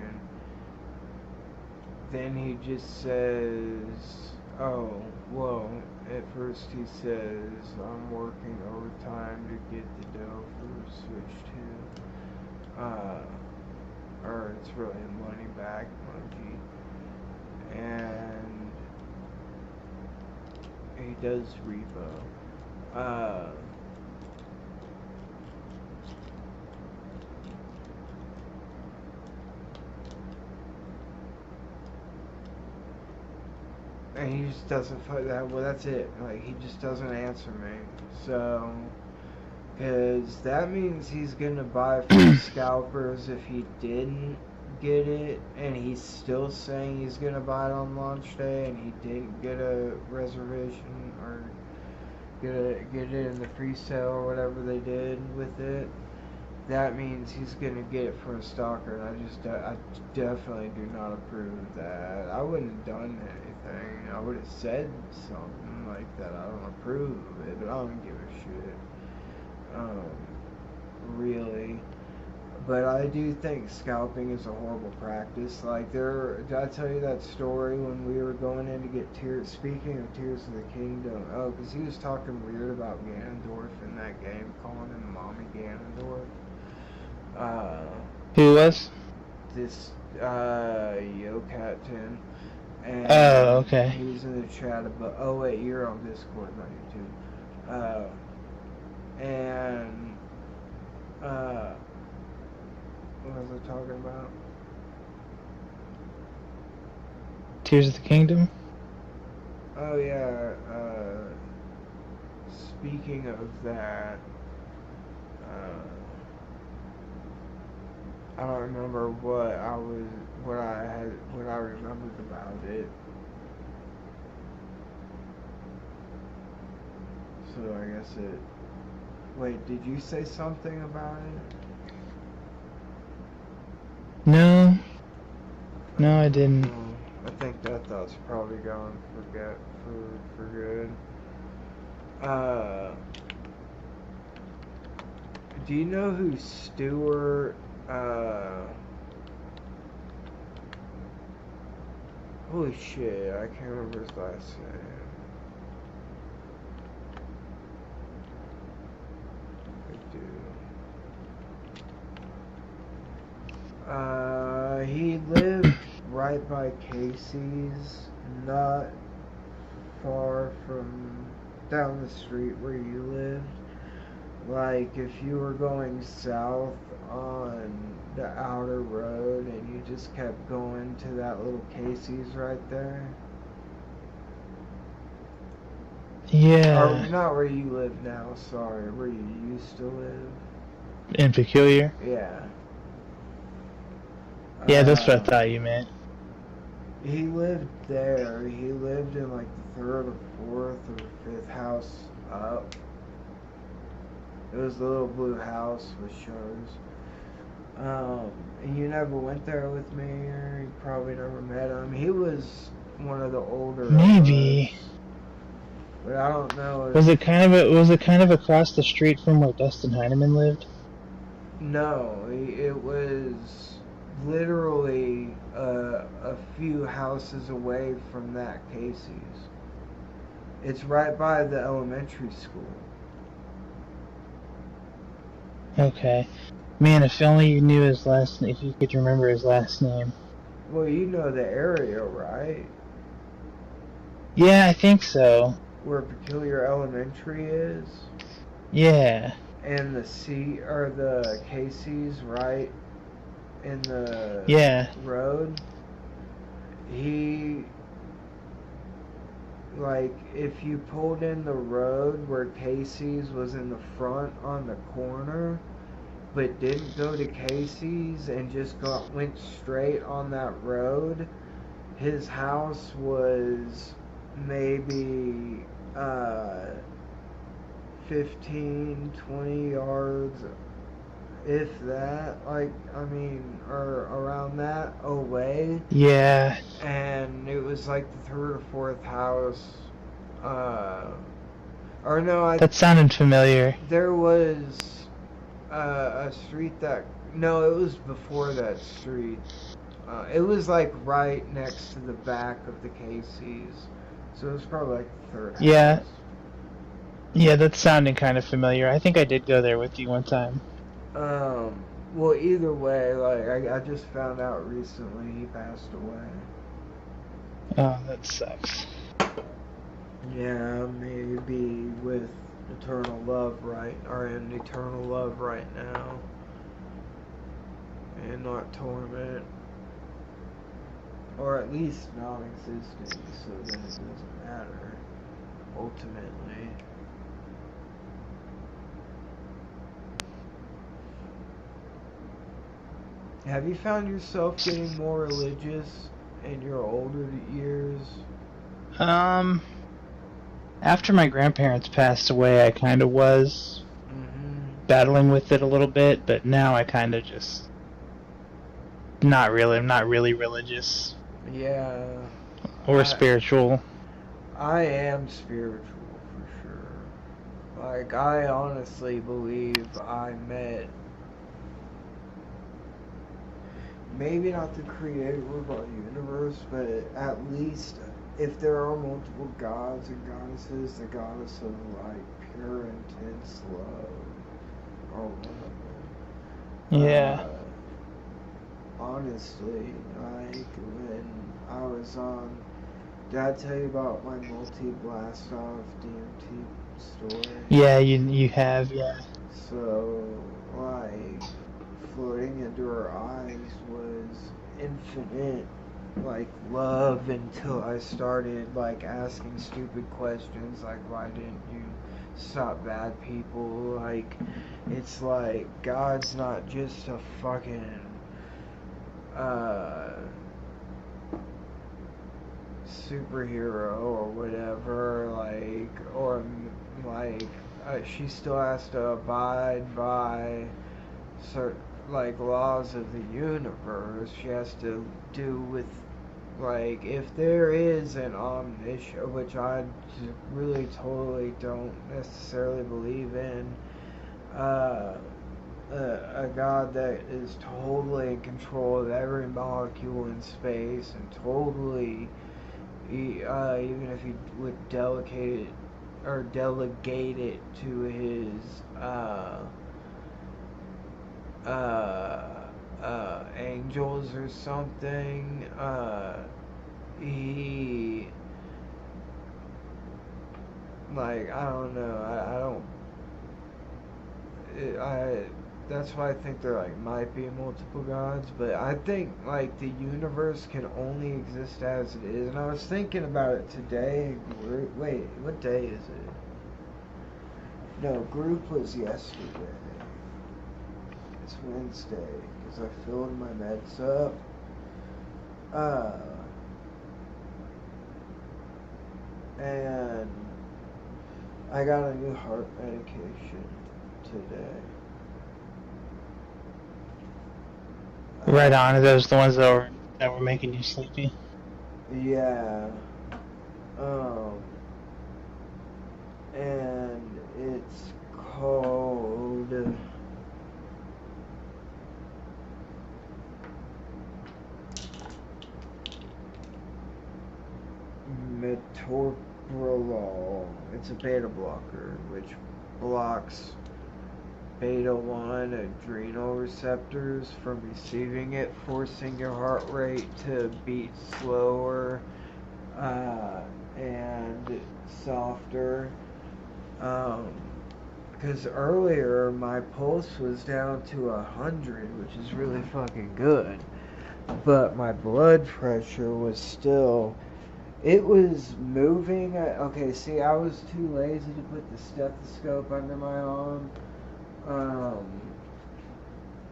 And then he just says, oh, well, at first he says, I'm working overtime to get the dough for Switch 2. Or it's really a money back monkey. And he does repo. And he just doesn't fuck that. Well, that's it. Like, he just doesn't answer me. So, because that means he's gonna buy from scalpers if he didn't get it, and he's still saying he's gonna buy it on launch day, and he didn't get a reservation or get it in the pre-sale or whatever they did with it. That means he's gonna get it from a stalker, and I definitely do not approve of that. I wouldn't have done anything. I would have said something like that. I don't approve of it, but I don't give a shit. Really. But I do think scalping is a horrible practice. Like, did I tell you that story when we were going in to get speaking of Tears of the Kingdom? Oh, because he was talking weird about Ganondorf in that game, calling him Mommy Ganondorf. Who was? This, Yocat10. And Oh, okay. He's in the chat about, oh wait, you're on Discord, not YouTube. What was I talking about? Tears of the Kingdom? Oh yeah, speaking of that, I don't remember what I remembered about it. So I guess wait, did you say something about it? No, I didn't. I think that thought's probably gone for good. Do you know who Stewart? Holy shit, I can't remember his last name. He lived right by Casey's, not far from down the street where you lived. Like, if you were going south on the outer road and you just kept going to that little Casey's right there. Yeah. Or not where you live now, sorry, where you used to live. In Peculiar? Yeah. Yeah, that's what I thought you meant. He lived there. He lived in like the third or fourth or fifth house up. It was the little blue house with shows. And you never went there with me, or you probably never met him. He was one of the older. Maybe. But I don't know. Was it kind of across the street from where Dustin Heineman lived? No, it was literally a few houses away from that Casey's. It's right by the elementary school. Okay. Man, if only you knew his last name, if you could remember his last name. Well, you know the area, right? Yeah, I think so. Where Peculiar Elementary is? Yeah. And the Casey's right in the road. If you pulled in the road where Casey's was in the front on the corner, but didn't go to Casey's and just went straight on that road, his house was maybe 15, 20 yards, if that, or around that away. Yeah. And it was like the third or fourth house. That sounded familiar. There was a street that. No, it was before that street. It was like right next to the back of the Casey's. So it was probably like the third house. Yeah, that's sounding kind of familiar. I think I did go there with you one time. Well, either way, I just found out recently he passed away. Oh, that sucks. Yeah, maybe with eternal love in eternal love right now. And not torment. Or at least non-existing, so then it doesn't matter, ultimately. Have you found yourself getting more religious in your older years? After my grandparents passed away, I kind of was battling with it a little bit, but now I kind of just... Not really. I'm not really religious. Yeah. Or spiritual. I am spiritual, for sure. I honestly believe I met... maybe not the creator of our universe, but at least if there are multiple gods and goddesses, the goddess of pure intense love or whatever. Yeah. Honestly, when I was on, did I tell you about my multi-blast-off DMT story? Yeah, you have, yeah. So, floating into her eyes was infinite, love, until I started, asking stupid questions, why didn't you stop bad people? It's God's not just a fucking, superhero or whatever, she still has to abide by certain laws of the universe. She has to do with if there is an omniscient, which I really totally don't necessarily believe in, a God that is totally in control of every molecule in space and totally, even if he would delegate it to his angels or something, he I don't know, that's why I think there might be multiple gods, but I think the universe can only exist as it is. And I was thinking about it today. Wait, what day is it? No, group was yesterday. It's Wednesday because I filled my meds up. And I got a new heart medication today. Right on. Are those the ones that were making you sleepy? Yeah. And it's called Brolol. It's a beta blocker, which blocks beta 1 adrenal receptors from receiving it, forcing your heart rate to beat slower and softer. Because earlier my pulse was down to 100, which is really fucking good. But my blood pressure was still, it was moving. Okay, see, I was too lazy to put the stethoscope under my arm.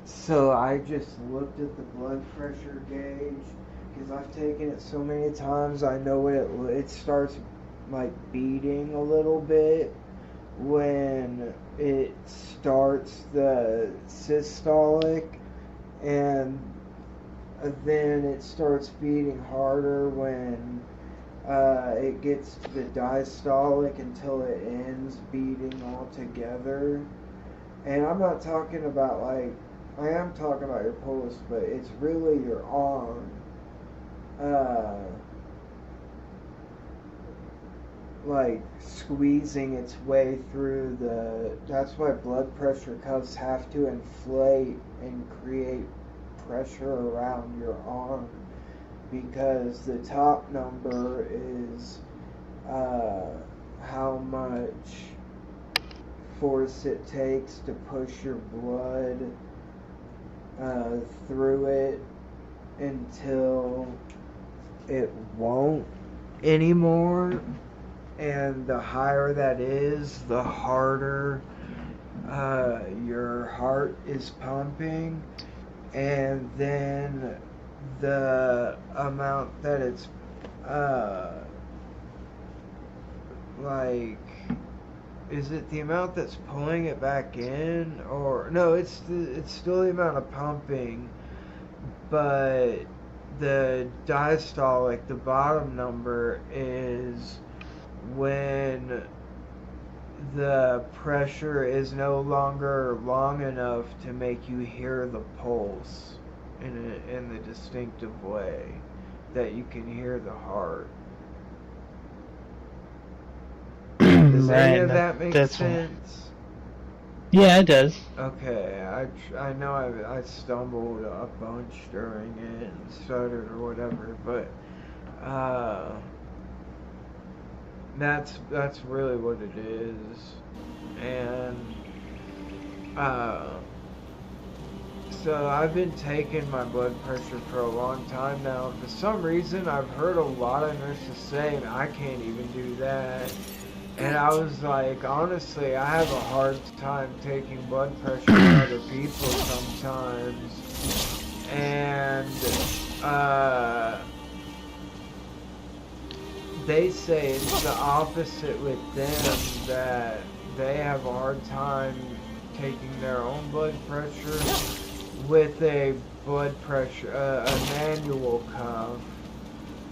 So I just looked at the blood pressure gauge, because I've taken it so many times. I know it starts like beating a little bit when it starts the systolic, and then it starts beating harder when it gets to the diastolic until it ends beating altogether. And I'm not talking about like, I am talking about your pulse, but it's really your arm. Like squeezing its way through that's why blood pressure cuffs have to inflate and create pressure around your arm, because the top number is how much force it takes to push your blood through it until it won't anymore. And the higher that is, the harder your heart is pumping. And then the amount that it's like, is it the amount that's pulling it back in? Or no, it's still the amount of pumping, but the diastolic, the bottom number, is when the pressure is no longer long enough to make you hear the pulse in the distinctive way that you can hear the heart. Does any of that make sense? Yeah, it does. Okay, I know I stumbled a bunch during it and stuttered or whatever, but that's really what it is. And so I've been taking my blood pressure for a long time now. For some reason, I've heard a lot of nurses saying I can't even do that. And I was like, honestly, I have a hard time taking blood pressure from other people sometimes. And they say it's the opposite with them, that they have a hard time taking their own blood pressure with a blood pressure, a manual cuff.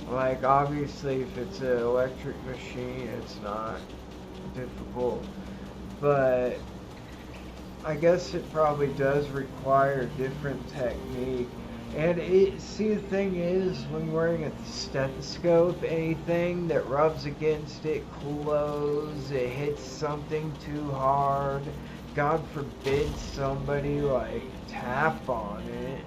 Like, obviously, if it's an electric machine, it's not difficult. But I guess it probably does require different technique. And see, the thing is, when you're wearing a stethoscope, anything that rubs against it close, it hits something too hard, God forbid somebody, like, tap on it.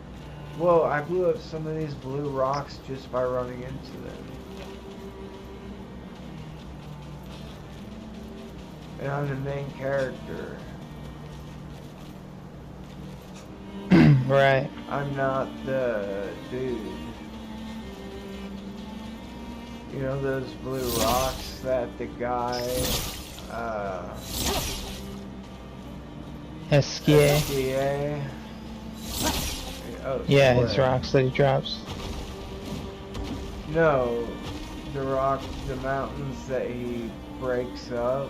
Well, I blew up some of these blue rocks just by running into them. And I'm the main character. Right. I'm not the dude. You know those blue rocks that the guy, SKA. Oh, yeah, his rocks that he drops. No, the mountains that he breaks up.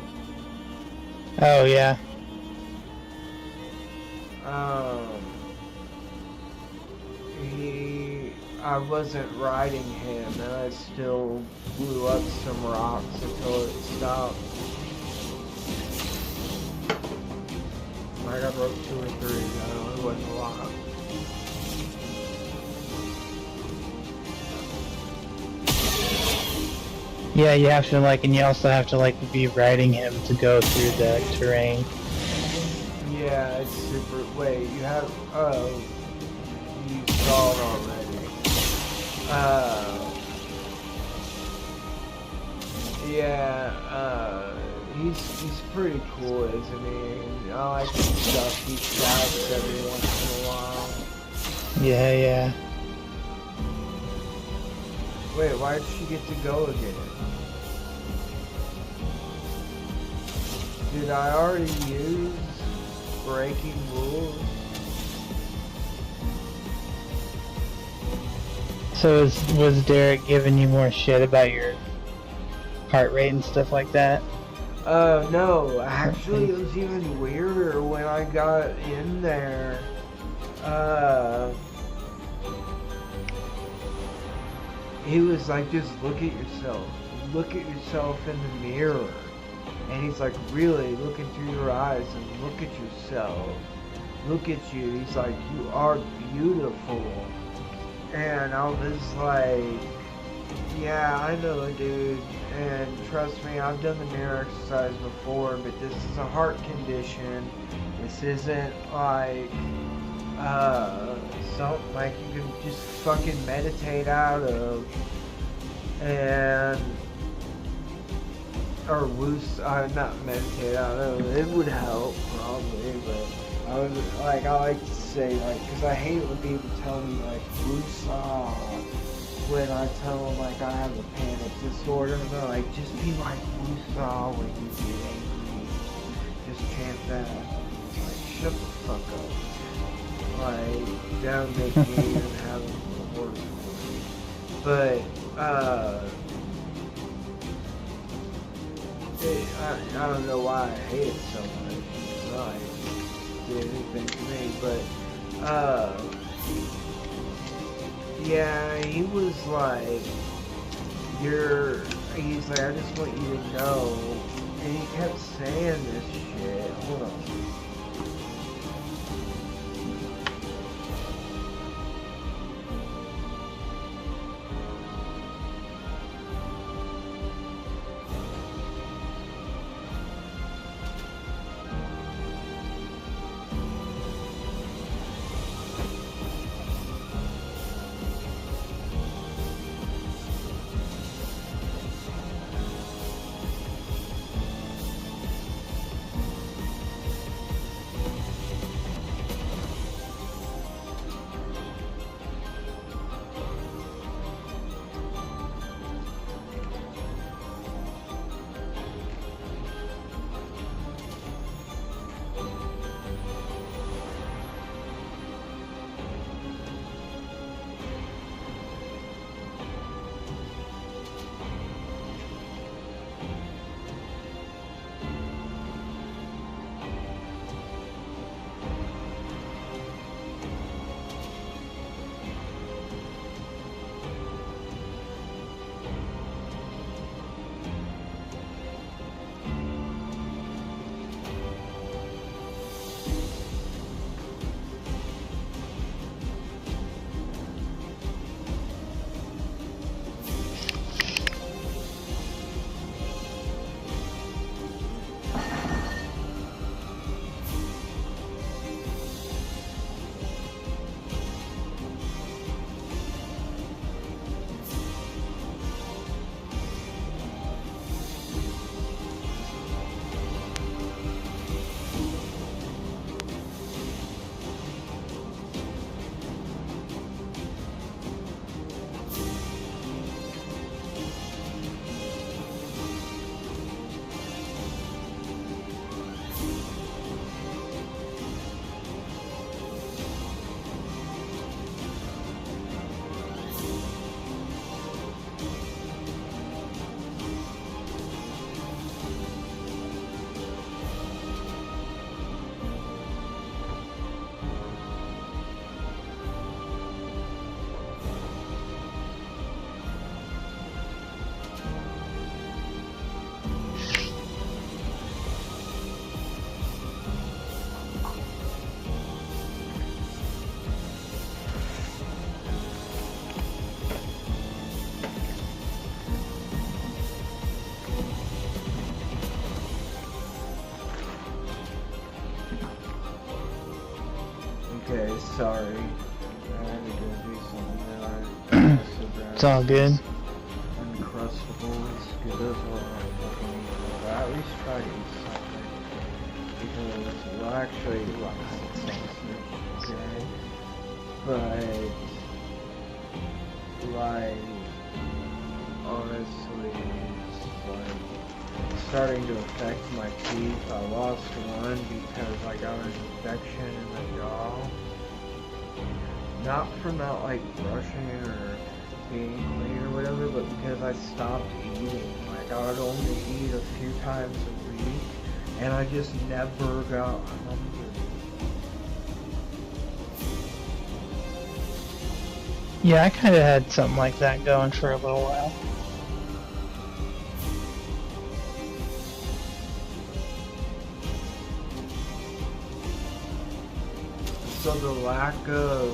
Oh, yeah. I wasn't riding him, and I still blew up some rocks until it stopped. Like I broke 2 or 3, no, it wasn't a lot. Yeah, you have to like, and you also have to like be riding him to go through the terrain. Yeah, it's super. Wait, you have. Oh, you saw it already. Yeah. He's pretty cool, isn't he? I like the stuff he shouts every once in a while. Yeah. Wait, why did she get to go again? Did I already use breaking rules? So was Derek giving you more shit about your heart rate and stuff like that? No, actually it was even weirder when I got in there. He was like, just look at yourself. Look at yourself in the mirror. And he's like, really, look into your eyes and look at yourself. Look at you. He's like, you are beautiful. And I was like, yeah, I know, dude. And trust me, I've done the mirror exercise before, but this is a heart condition. This isn't like, something like you can just fucking meditate out of. And, or not meditate out of. It would help, probably, but I was like, I like to say, like, because I hate when people tell me, like, woosah, when I tell them, like, I have a panic disorder, and they're like, just be like woosah when you get angry. Just chant that. Like, shut the fuck up. Like, that would make me even have a worse for me. But, I don't know why I hate it so much. It's not like it did anything to me, but, yeah, he was like, he's like, I just want you to know, and he kept saying this shit. Hold on. sorry. I had to go do something there. It's all good. Uncrustables, because those are what I fucking eat. But at least try to eat something. Because, well, actually, well, it's Thanksgiving, but, like, honestly, it's like starting to affect my teeth. I lost one because I got an infection in the jaw. Not from not like brushing or being clean or whatever, but because I stopped eating. Like I would only eat a few times a week, and I just never got hungry. Yeah, I kind of had something like that going for a little while. So the lack of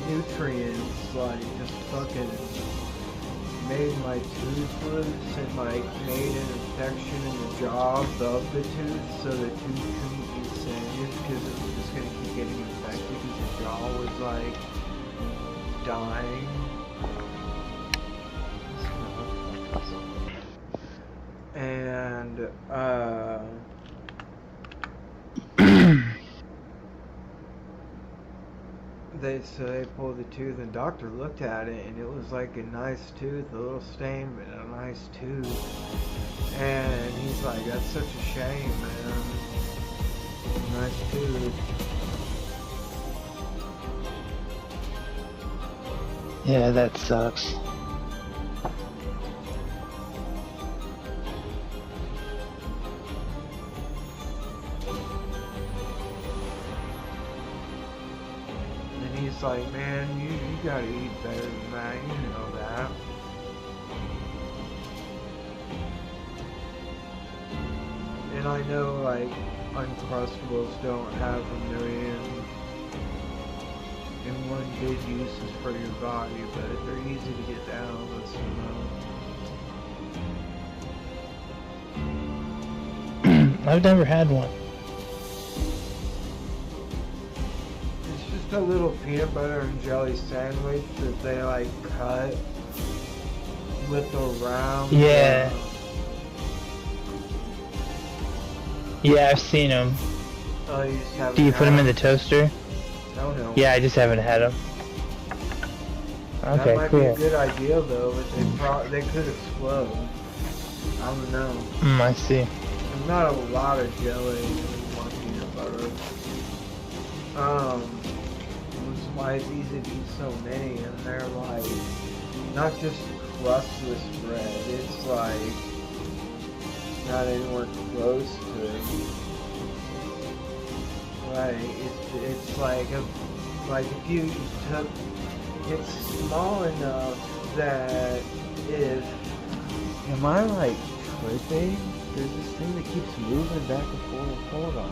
nutrients, like, just fucking made my toothless and, like, made an infection in the jaw above the tooth, so the tooth couldn't be saved because it was just gonna keep getting infected because the jaw was, like, dying. And, they pulled the tooth, and the doctor looked at it, and it was like a nice tooth, a little stain, but a nice tooth. And he's like, that's such a shame, man. Nice tooth. Yeah, that sucks. He's like, man, you gotta eat better than that, you know that. And I know, like, Uncrustables don't have 1,000,001 good uses for your body, but they're easy to get down with some. I've never had one. Just a little peanut butter and jelly sandwich that they like cut with a round. Yeah. Yeah, I've seen them. Oh, you just haven't. Do you put them in the had toaster? Oh no. Yeah, I just haven't had them. Okay, that might cool. be a good idea though, but they could explode. I don't know. I see. There's not a lot of jelly and more peanut butter. That's why it's easy to eat so many, and they're like, not just crustless bread, it's like, not anywhere close to it. Like, it's like, if you took, it's small enough that if, am I like tripping? There's this thing that keeps moving back and forth, hold on.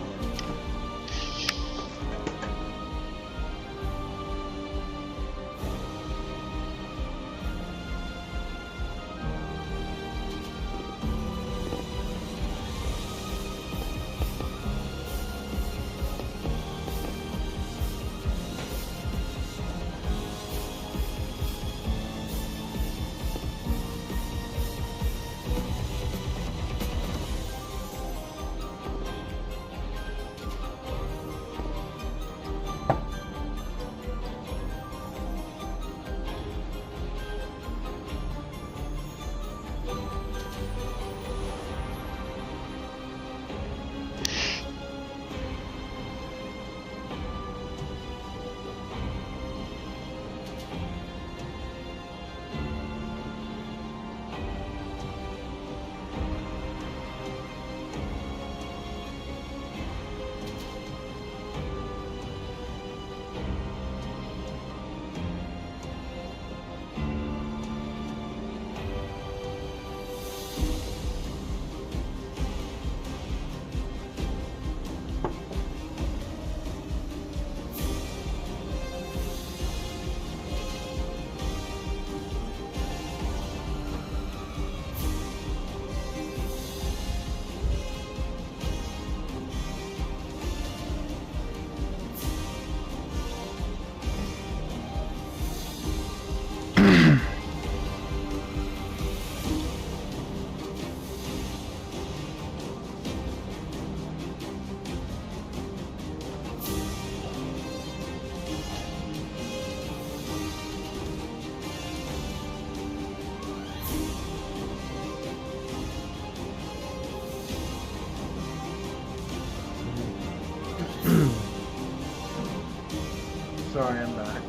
I'm back.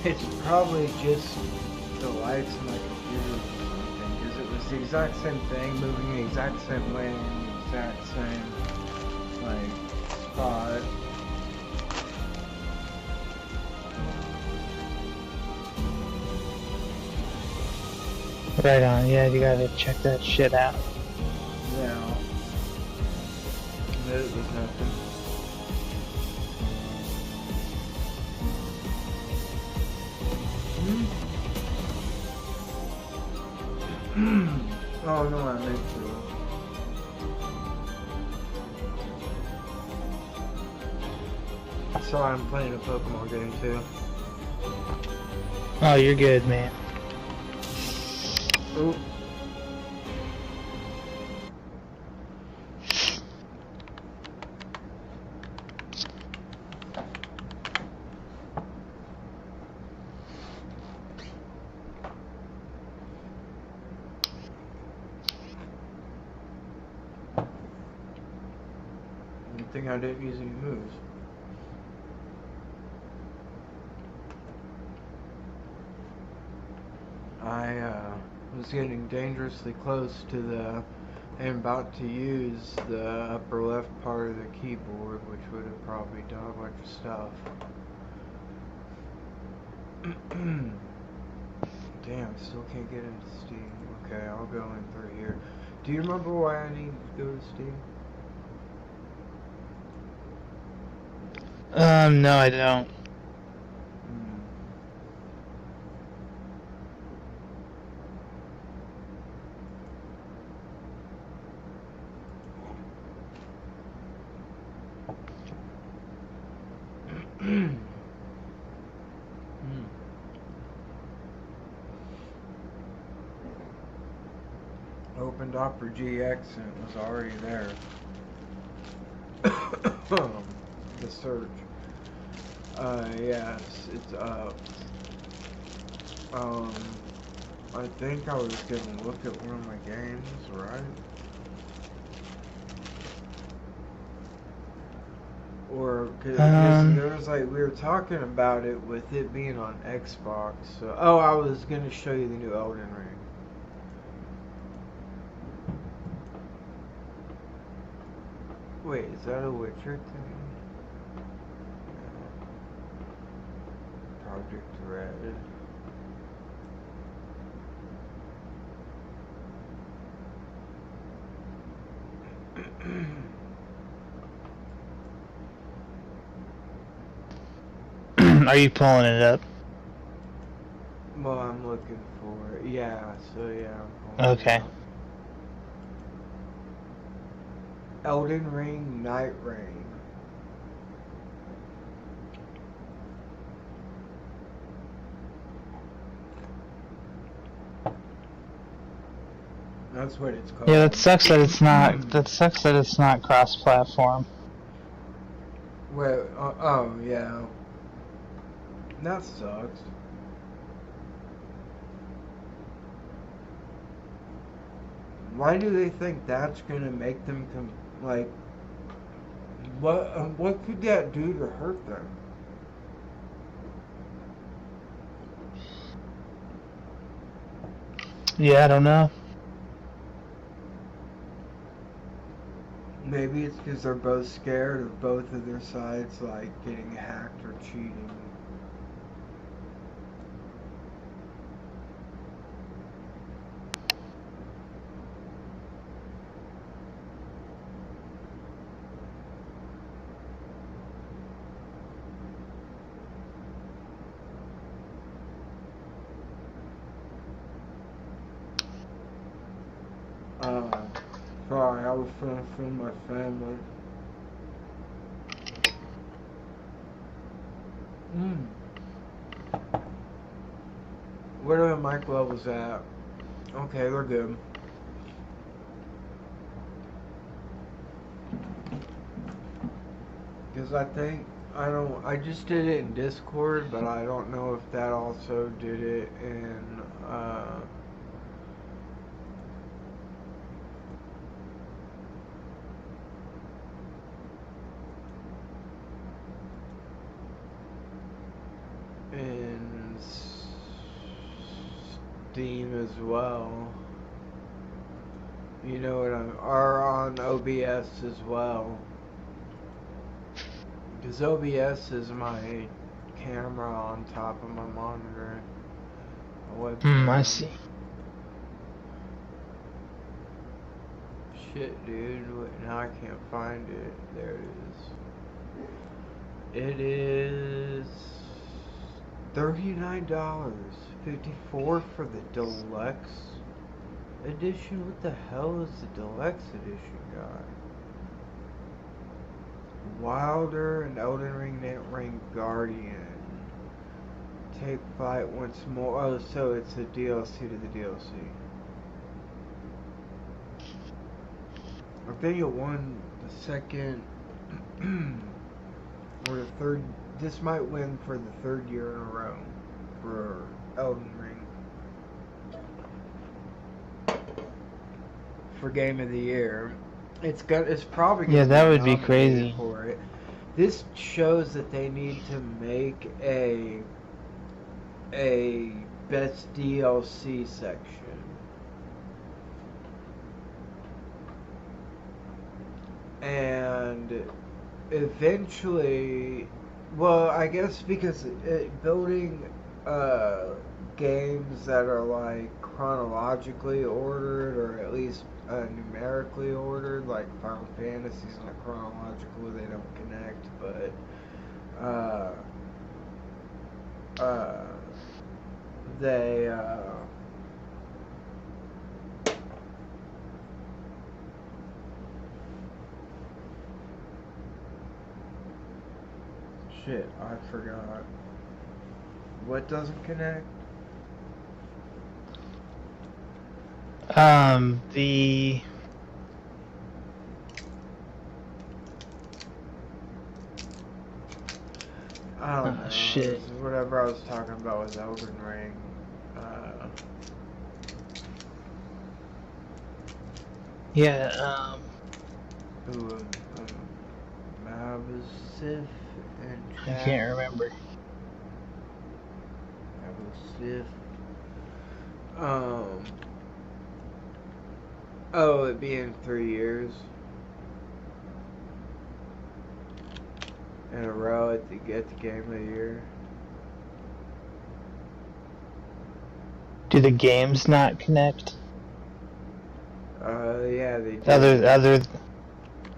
It's probably just the lights in my computer or something, because it was the exact same thing, moving the exact same way in the exact same, like, spot. Right on, yeah, you gotta check that shit out. Yeah. It was nothing. Oh no, I meant to. Sorry, I'm playing a Pokemon game too. Oh, you're good, man. Oop. Good thing I didn't use any moves. I was getting dangerously close to the and about to use the upper left part of the keyboard, which would have probably done a bunch of stuff. Damn, still can't get into Steam. Okay, I'll go in through here. Do you remember why I need to go to Steam? No, I don't. Opened Opera GX and it was already there. The search. Yes, it's up. I think I was gonna look at one of my games, right? Or, cause there was like, we were talking about it with it being on Xbox, so, oh, I was gonna show you the new Elden Ring. Wait, is that a Witcher thing? Project Red. Are you pulling it up? Well, I'm looking for it. Yeah, so yeah, I'm pulling Okay. it up. Elden Ring Night Rain. That's what it's called. Yeah, that sucks that it's not. That sucks that it's not cross-platform. Well, oh yeah. That sucks. Why do they think that's gonna make them like? What could that do to hurt them? Yeah, I don't know. Maybe it's because they're both scared of both of their sides, like getting hacked or cheating. Sorry, I was trying to film my family. Where are the mic levels at? Okay, they're good. Because I just did it in Discord, but I don't know if that also did it in, Steam as well. You know what or on OBS as well. Because OBS is my camera on top of my monitor. I see. Shit, dude. Now I can't find it. There it is. It is $39.54 for the deluxe edition. What the hell is the deluxe edition got? Wilder and Elden Ring Guardian. Take flight once more. Oh, so it's a DLC to the DLC. I think it won the second or the third. This might win for the third year in a row for Elden Ring for Game of the Year. It's probably gonna that would be nominated crazy for it. This shows that they need to make a best DLC section. And eventually, well, I guess because building games that are like chronologically ordered, or at least numerically ordered, like Final Fantasy's not chronological, they don't connect, but they shit, I forgot. What doesn't connect? The I don't know. Shit. Whatever I was talking about was Elden Ring. Mabasif and I can't remember. Mabasif. Oh, it'd be in 3 years. In a row at the Game of the Year. Do the games not connect? Yeah, they do.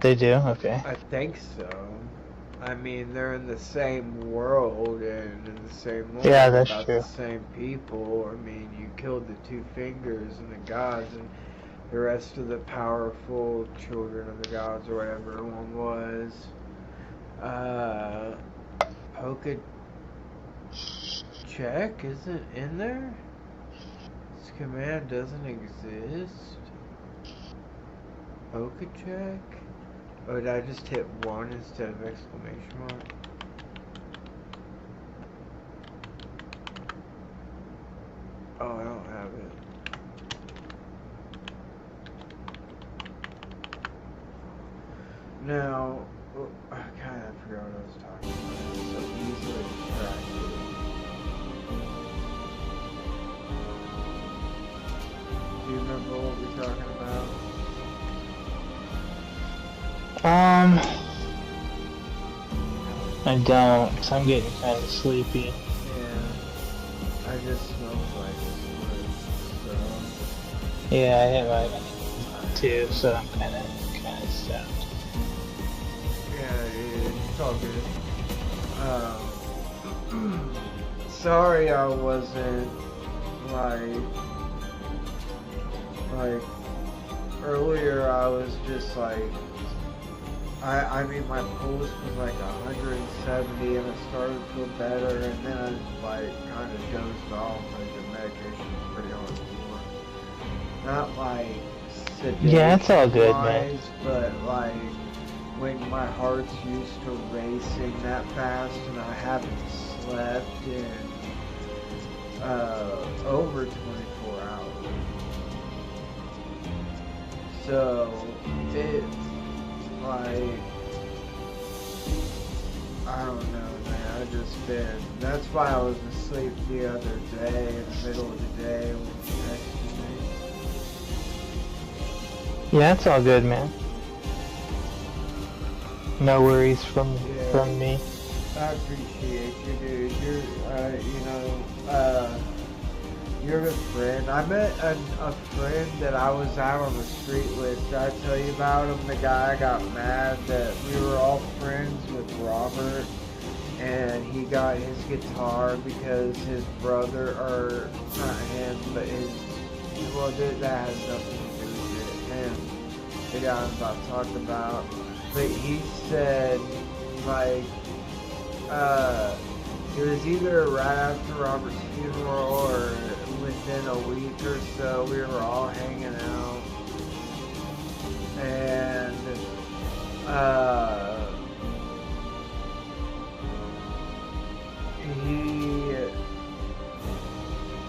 They do? Okay. I think so. I mean, they're in the same world and in the same world. Yeah, that's about true. the same people. I mean, you killed the two fingers and the gods, and the rest of the powerful children of the gods, or whatever one was. Poke check isn't in there? This command doesn't exist. Poke check? Oh, did I just hit 1 instead of exclamation mark? Oh, I don't have it. Now, oh, God, I forgot what I was talking about. I'm so easily distracted. Do you remember what we're talking about? I don't, 'cause I'm getting kind of sleepy. Yeah, I just smelled like smoke, so... Yeah, I hit my too, so I'm kind of stoned. Yeah, it's all good. Sorry I wasn't, like, earlier I was just like, I mean, my pulse was like 170 and I started to feel better, and then I just like kind of dozed off. Like the medication was pretty hardcore. Not like sedation Yeah, it's all good, man. wise, but like when my heart's used to racing that fast and I haven't slept in over 24 hours. So it's like, I don't know, man. I just been, that's why I was asleep the other day in the middle of the day when Yeah, it's all good, man. No worries from me. I appreciate you, dude. You're, you're a friend. I met a friend that I was out on the street with. Did I tell you about him? The guy got mad that we were all friends with Robert, and he got his guitar because his brother, or not him, but his, well, that has nothing to do with him. The guy I'm about to talk about. But he said, like, it was either right after Robert's funeral or within a week or so, we were all hanging out. And,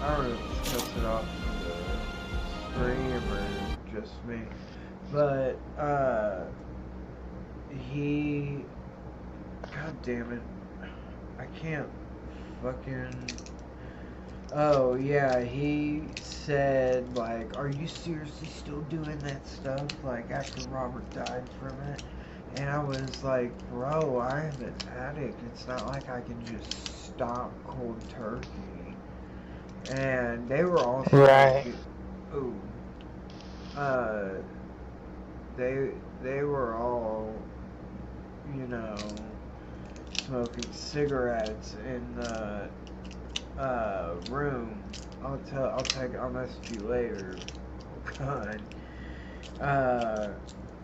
I don't know if it's cut it off the stream or just me, but, God damn it, I can't fucking, oh yeah, he said, like, are you seriously still doing that stuff, like, after Robert died from it? And I was like, bro, I'm an addict, it's not like I can just stop cold turkey. And they were all Right. they were all, you know, smoking cigarettes in the room. I'll message you later. God.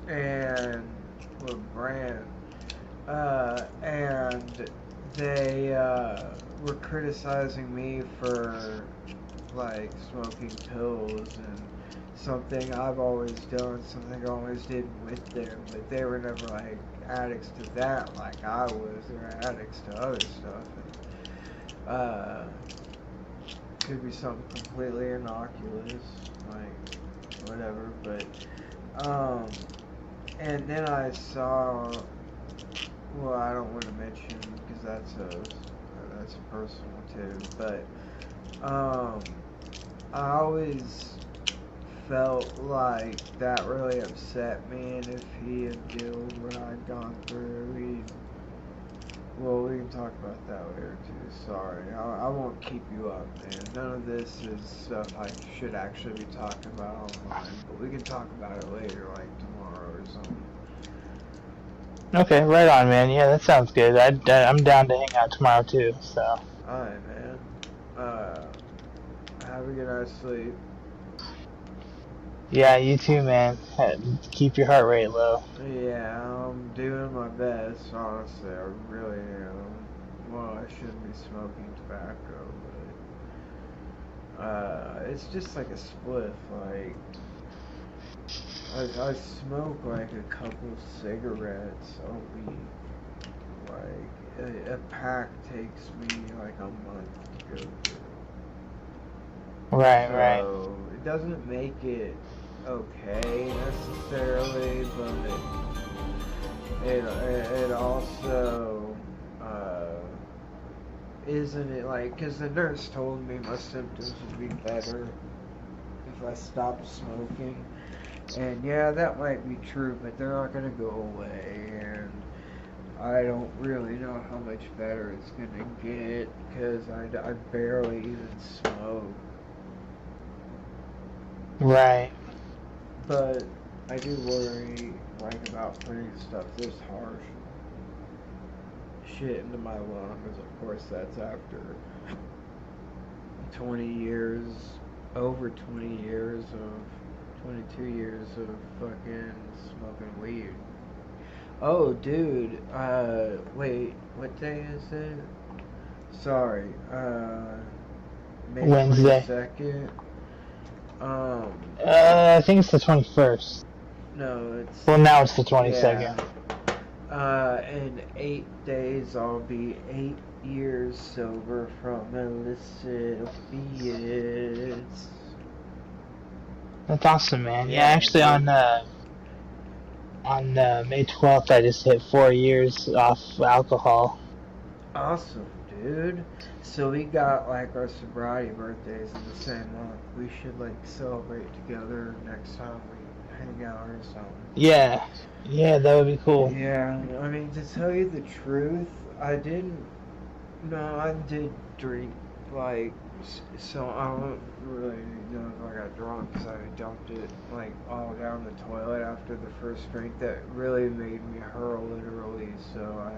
And with Brand. And they were criticizing me for like smoking pills, and something I've always done, something I always did with them, but they were never like addicts to that like I was. They were addicts to other stuff. And, could be something completely innocuous, like whatever, but and then I saw, well, I don't want to mention because that's personal too, but I always felt like that really upset me, and if he had dealt what I'd gone through, well, we can talk about that later too. Sorry, I won't keep you up, man. None of this is stuff I should actually be talking about online, but we can talk about it later, like tomorrow or something. Okay, right on, man. Yeah, that sounds good. I'm down to hang out tomorrow too. So. Alright, man. Have a good night's sleep. Yeah, you too, man. Keep your heart rate low. Yeah, I'm doing my best, honestly, I really am. Well, I shouldn't be smoking tobacco, but, it's just like a spliff, like, I smoke like a couple cigarettes a week, like, a pack takes me like a month to go through. Right, So, right. it doesn't make it okay necessarily, but it also isn't it like, because the nurse told me my symptoms would be better if I stopped smoking, and yeah, that might be true, but they're not gonna go away, and I don't really know how much better it's gonna get because I barely even smoke. Right. But I do worry, like, about putting stuff this harsh shit into my lungs. Of course, that's after 20 years, over 20 years of, 22 years of fucking smoking weed. Oh, dude, wait, what day is it? Sorry, May Wednesday. 22nd. I think it's the 21st. No, it's... Well, now it's the 22nd. Yeah. In 8 days, I'll be 8 years sober from illicit opiates. That's awesome, man. Yeah, actually, on May 12th, I just hit 4 years off alcohol. Awesome, dude. So we got, like, our sobriety birthdays in the same month. We should, like, celebrate together next time we hang out or something. Yeah. Yeah, that would be cool. Yeah, I mean, to tell you the truth, I didn't. No, I did drink, like, so I don't really know if I got drunk because I dumped it, like, all down the toilet after the first drink. That really made me hurl, literally, so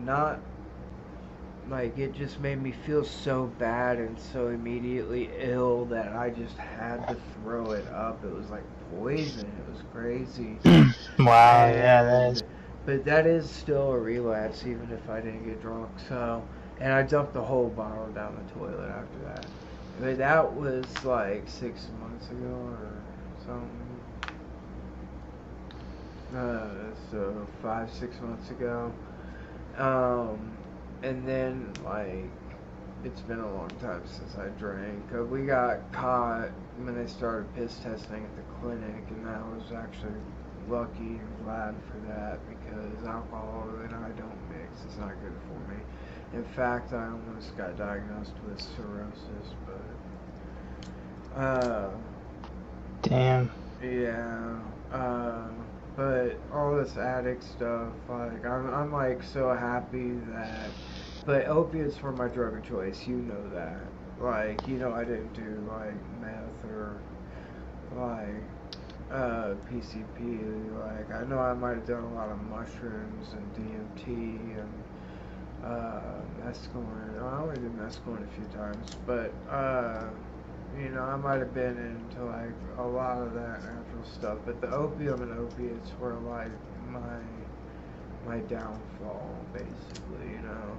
not, like, it just made me feel so bad and so immediately ill that I just had to throw it up. It was like poison. It was crazy. Wow, yeah, that is. But that is still a relapse, even if I didn't get drunk. So, and I dumped the whole bottle down the toilet after that. But that was like 6 months ago or something. So 5-6 months ago. And then like it's been a long time since I drank. We got caught when they started piss testing at the clinic, and I was actually lucky and glad for that because alcohol and I don't mix. It's not good for me. In fact, I almost got diagnosed with cirrhosis, but Damn. yeah. But all this addict stuff, like I'm like so happy that. But opiates were my drug of choice. You know that. Like, you know, I didn't do like meth or like PCP. Like, I know I might have done a lot of mushrooms and DMT and mescaline. I only did mescaline a few times, but you know, I might have been into like a lot of that natural stuff. But the opium and opiates were like my downfall, basically. You know,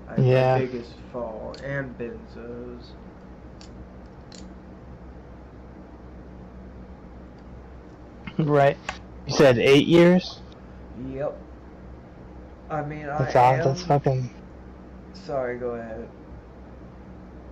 like Yeah. my biggest fall, and benzos. Right. You said 8 years? Yep. I mean, That's I awesome. am. That's fucking. Sorry, go ahead.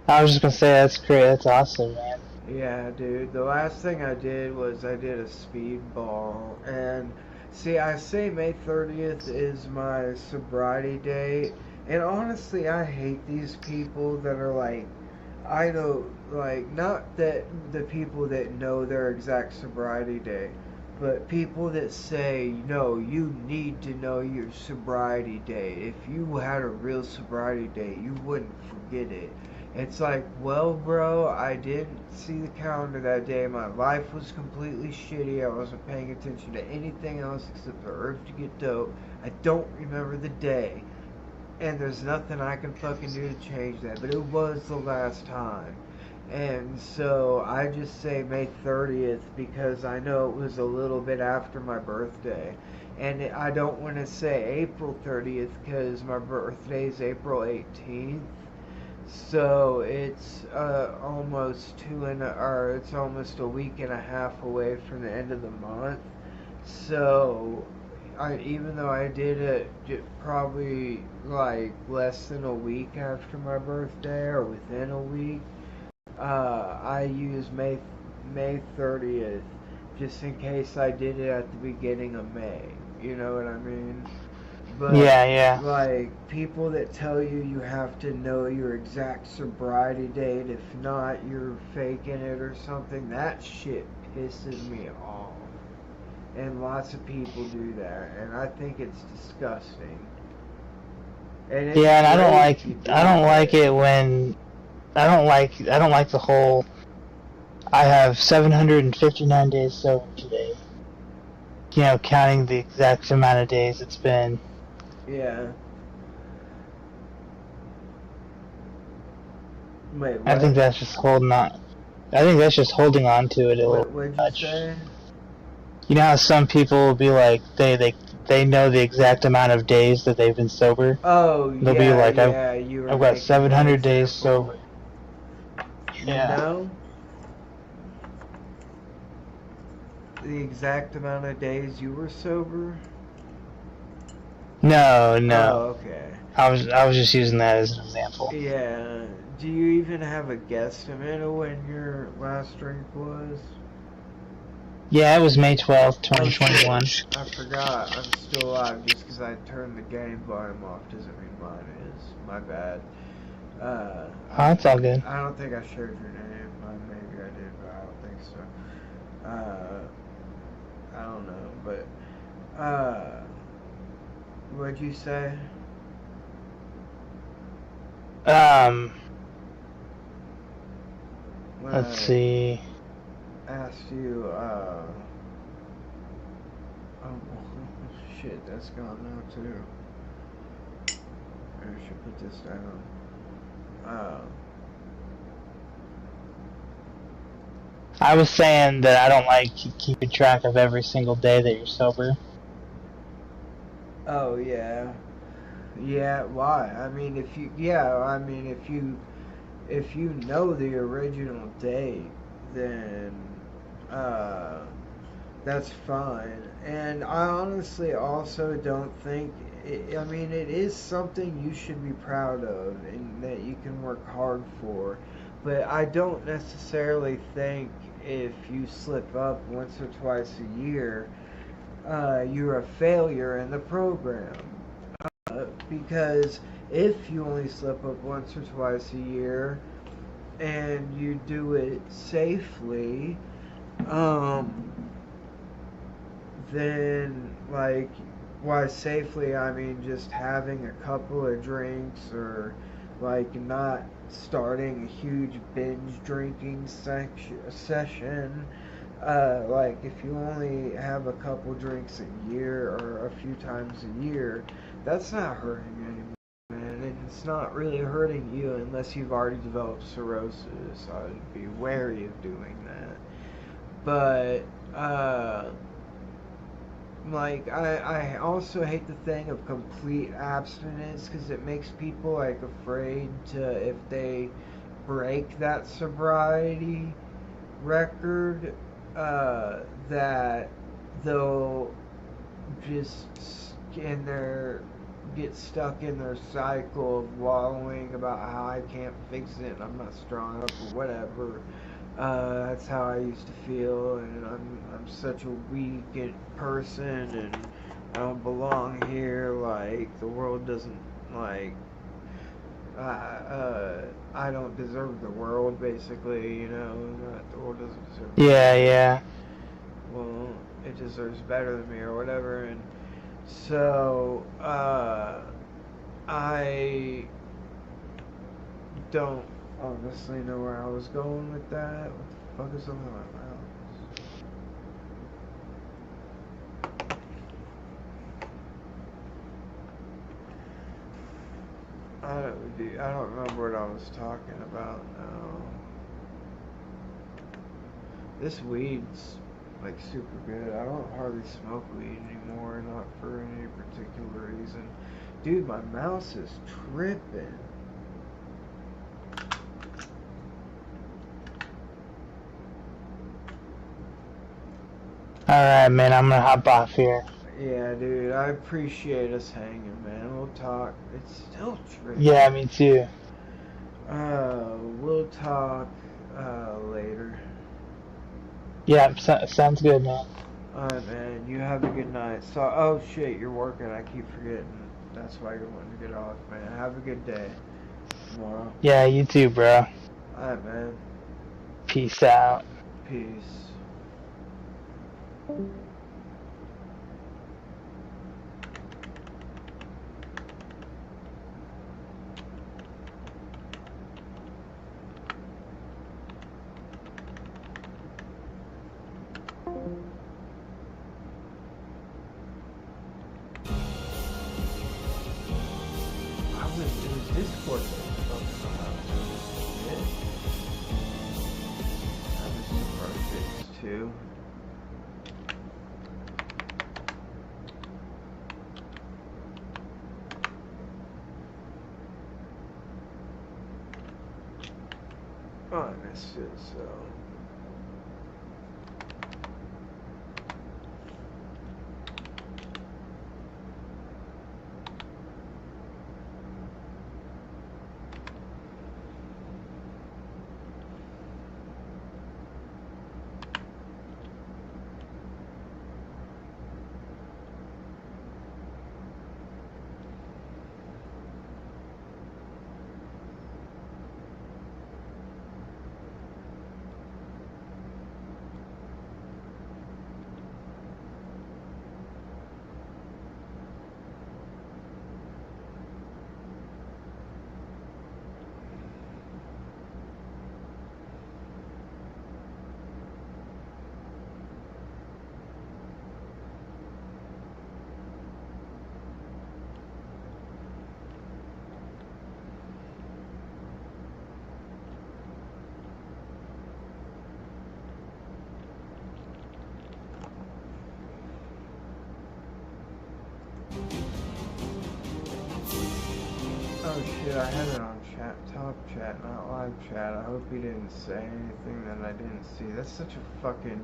I was just gonna say that's great. That's awesome, man. Yeah, dude. The last thing I did was I did a speedball, and see, I say May 30th is my sobriety date, and honestly, I hate these people that are like, I know, like, not that the people that know their exact sobriety date, but people that say, no, you need to know your sobriety date. If you had a real sobriety date, you wouldn't forget it. It's like, well, bro, I didn't see the calendar that day. My life was completely shitty. I wasn't paying attention to anything else except the urge to get dope. I don't remember the day. And there's nothing I can fucking do to change that. But it was the last time. And so I just say May 30th because I know it was a little bit after my birthday. And I don't want to say April 30th because my birthday is April 18th. So it's it's almost a week and a half away from the end of the month. So even though I did it probably like less than a week after my birthday or within a week, I use May 30th just in case I did it at the beginning of May. You know what I mean? But, Yeah. like, people that tell you you have to know your exact sobriety date, if not, you're faking it or something, that shit pisses me off. And lots of people do that, and I think it's disgusting. And Yeah, and I don't like it. it when I don't like the whole I have 759 days sober today. You know, counting the exact amount of days it's been. Yeah. Wait, what? I think that's just holding on. I think that's just holding on to it a little What'd you much. say? You know how some people will be like they know the exact amount of days that they've been sober. Oh, They'll be like, you were I've got making 700 that days example. sober. Yeah. You know? The exact amount of days you were sober? No. Oh, okay. I was just using that as an example. Yeah. Do you even have a guesstimate of when your last drink was? Yeah, it was May 12th, 2021. I forgot. I'm still alive just because I turned the game volume off doesn't mean mine is. My bad. Oh, it's all good. I don't think I shared your name. Maybe I did, but I don't think so. I don't know, but what'd you say? When Let's I see. asked you, oh, shit, that's gone now too. I should put this down. I was saying that I don't like keeping track of every single day that you're sober. Oh, yeah. Yeah, why? I mean, if you know the original date, then that's fine. And I honestly also don't think I mean, it is something you should be proud of and that you can work hard for. But I don't necessarily think if you slip up once or twice a year, you're a failure in the program. Because if you only slip up once or twice a year and you do it safely, then, like, why safely, I mean just having a couple of drinks, or like not starting a huge binge drinking session. Like if you only have a couple drinks a year or a few times a year, that's not hurting anyone, man. And it's not really hurting you unless you've already developed cirrhosis. I'd be wary of doing that. But like I also hate the thing of complete abstinence, because it makes people like afraid to, if they break that sobriety record, that they'll just in their get stuck in their cycle of wallowing about how I can't fix it and I'm not strong enough or whatever. That's how I used to feel, and I'm such a weak person, and I don't belong here. Like the world doesn't like. I don't deserve the world, basically. You know, the world doesn't deserve me. Yeah. Well, it deserves better than me, or whatever, and so I don't honestly know where I was going with that. What the fuck is over my mouth? I don't remember what I was talking about now. This weed's like super good. I don't hardly smoke weed anymore, not for any particular reason. Dude, my mouse is tripping. Alright, man, I'm gonna hop off here. Yeah, dude, I appreciate us hanging, man. We'll talk. It's still tripping. Yeah, me too. We'll talk later. Yeah, sounds good, man. Alright, man. You have a good night. So, oh shit, you're working. I keep forgetting. That's why you're wanting to get off, man. Have a good day tomorrow. Yeah, you too, bro. Alright, man. Peace out. Peace. It was Discord that was talking about it. That was super fixed too. Oh, I missed it, so. Oh shit, I had it on chat, talk chat, not live chat. I hope he didn't say anything that I didn't see. That's such a fucking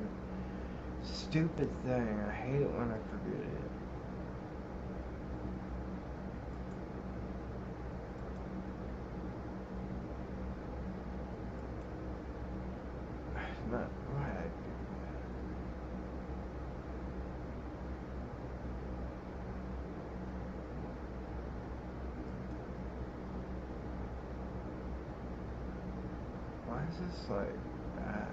stupid thing. I hate it when I forget it. Not why I do that. Why is this like back?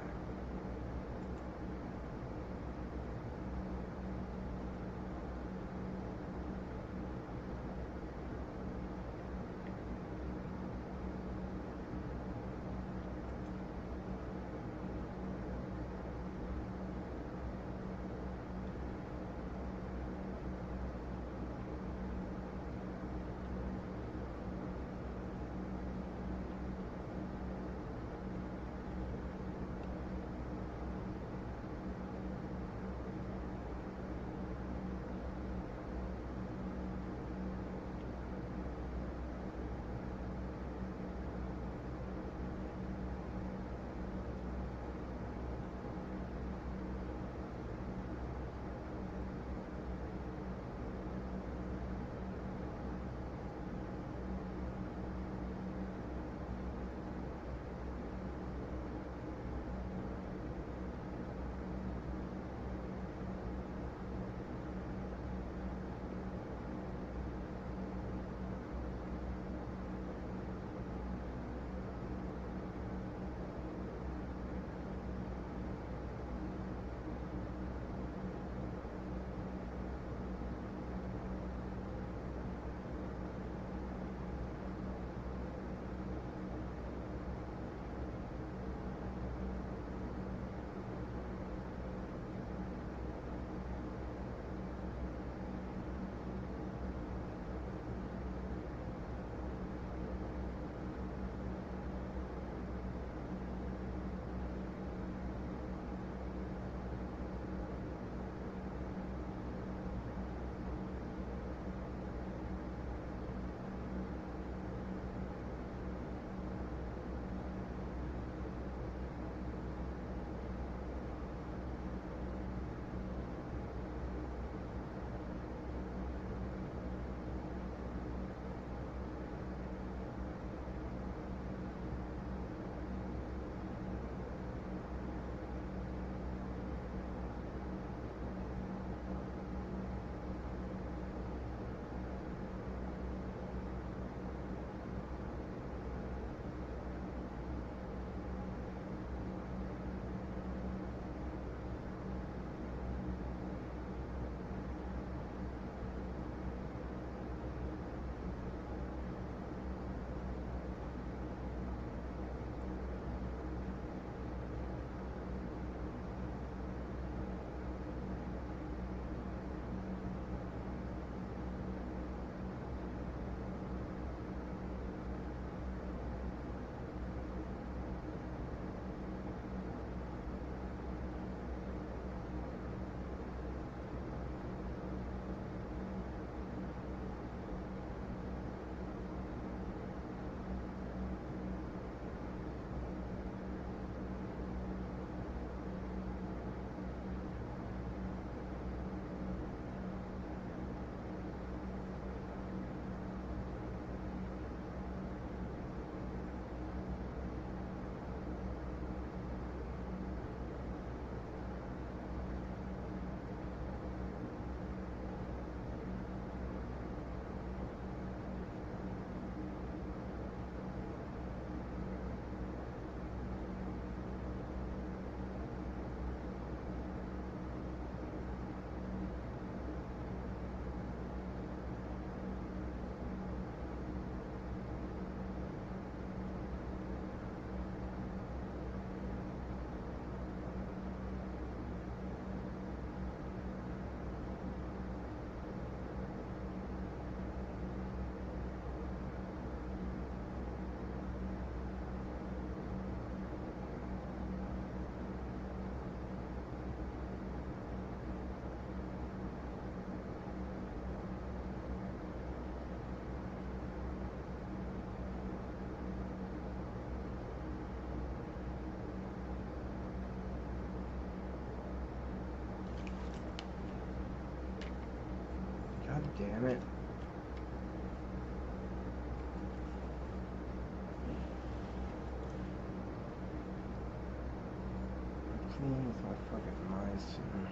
clean with my fucking mice and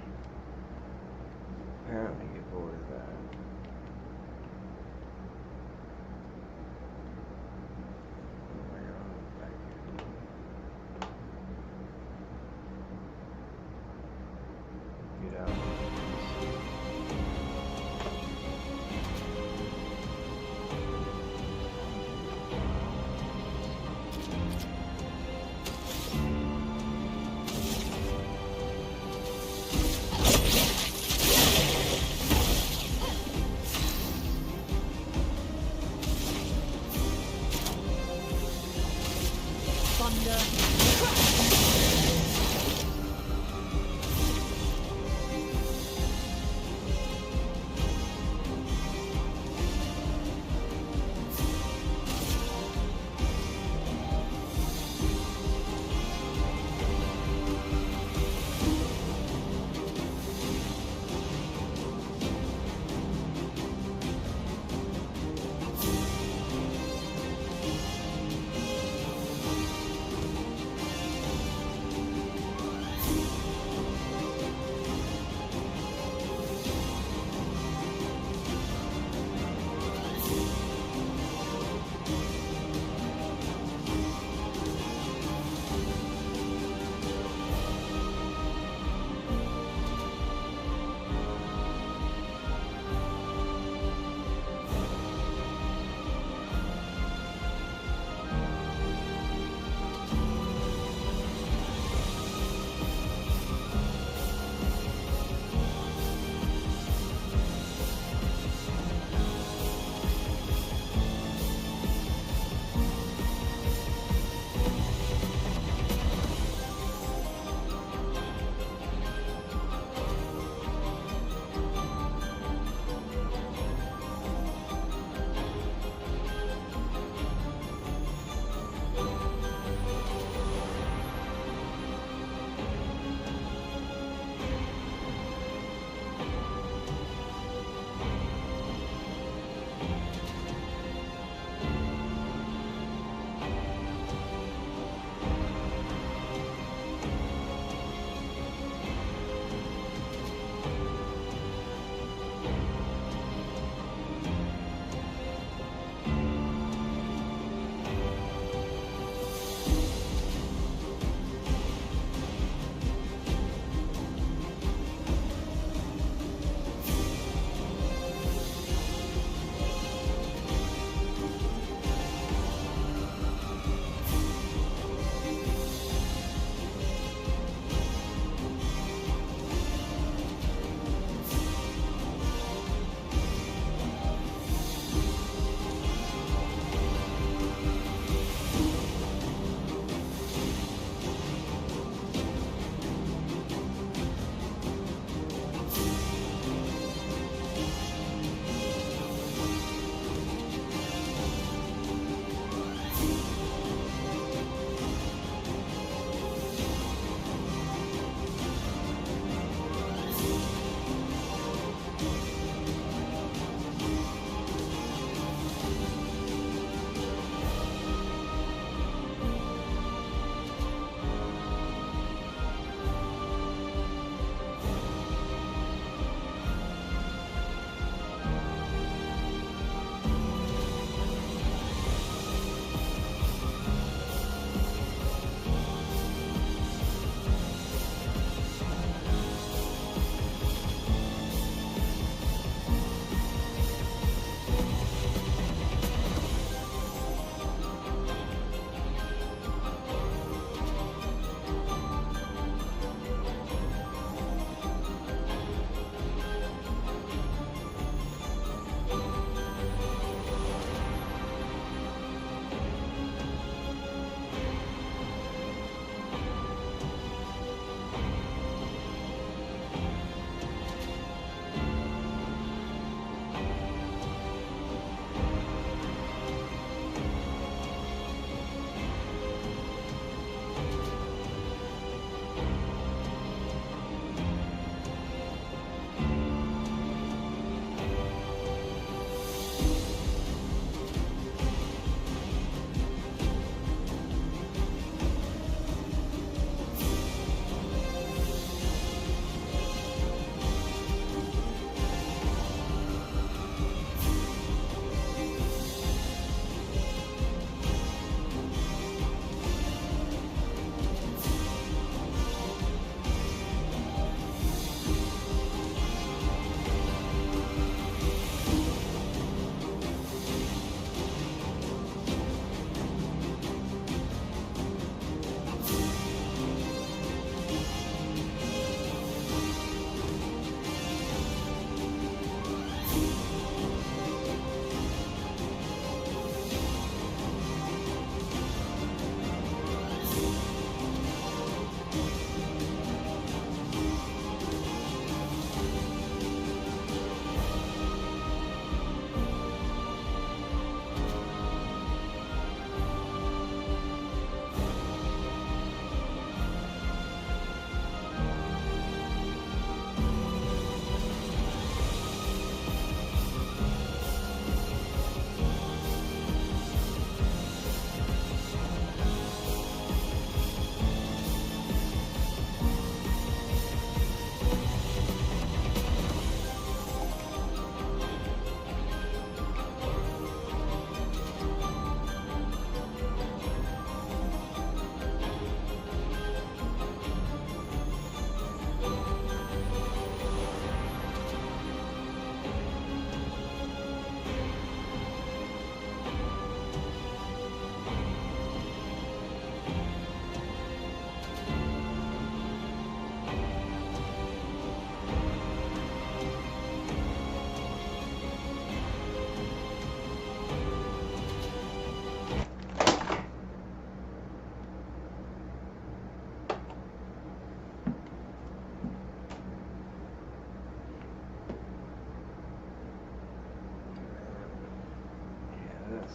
apparently get bored of that. Oh my god, back here. Get out.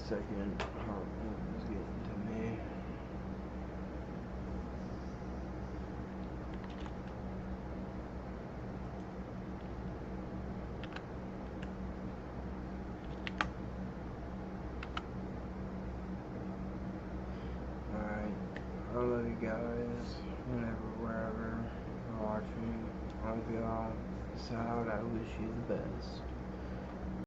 second heartbeat was getting to me. Alright, I love you guys, whenever, wherever you're watching. I hope y'all decide I wish you the best.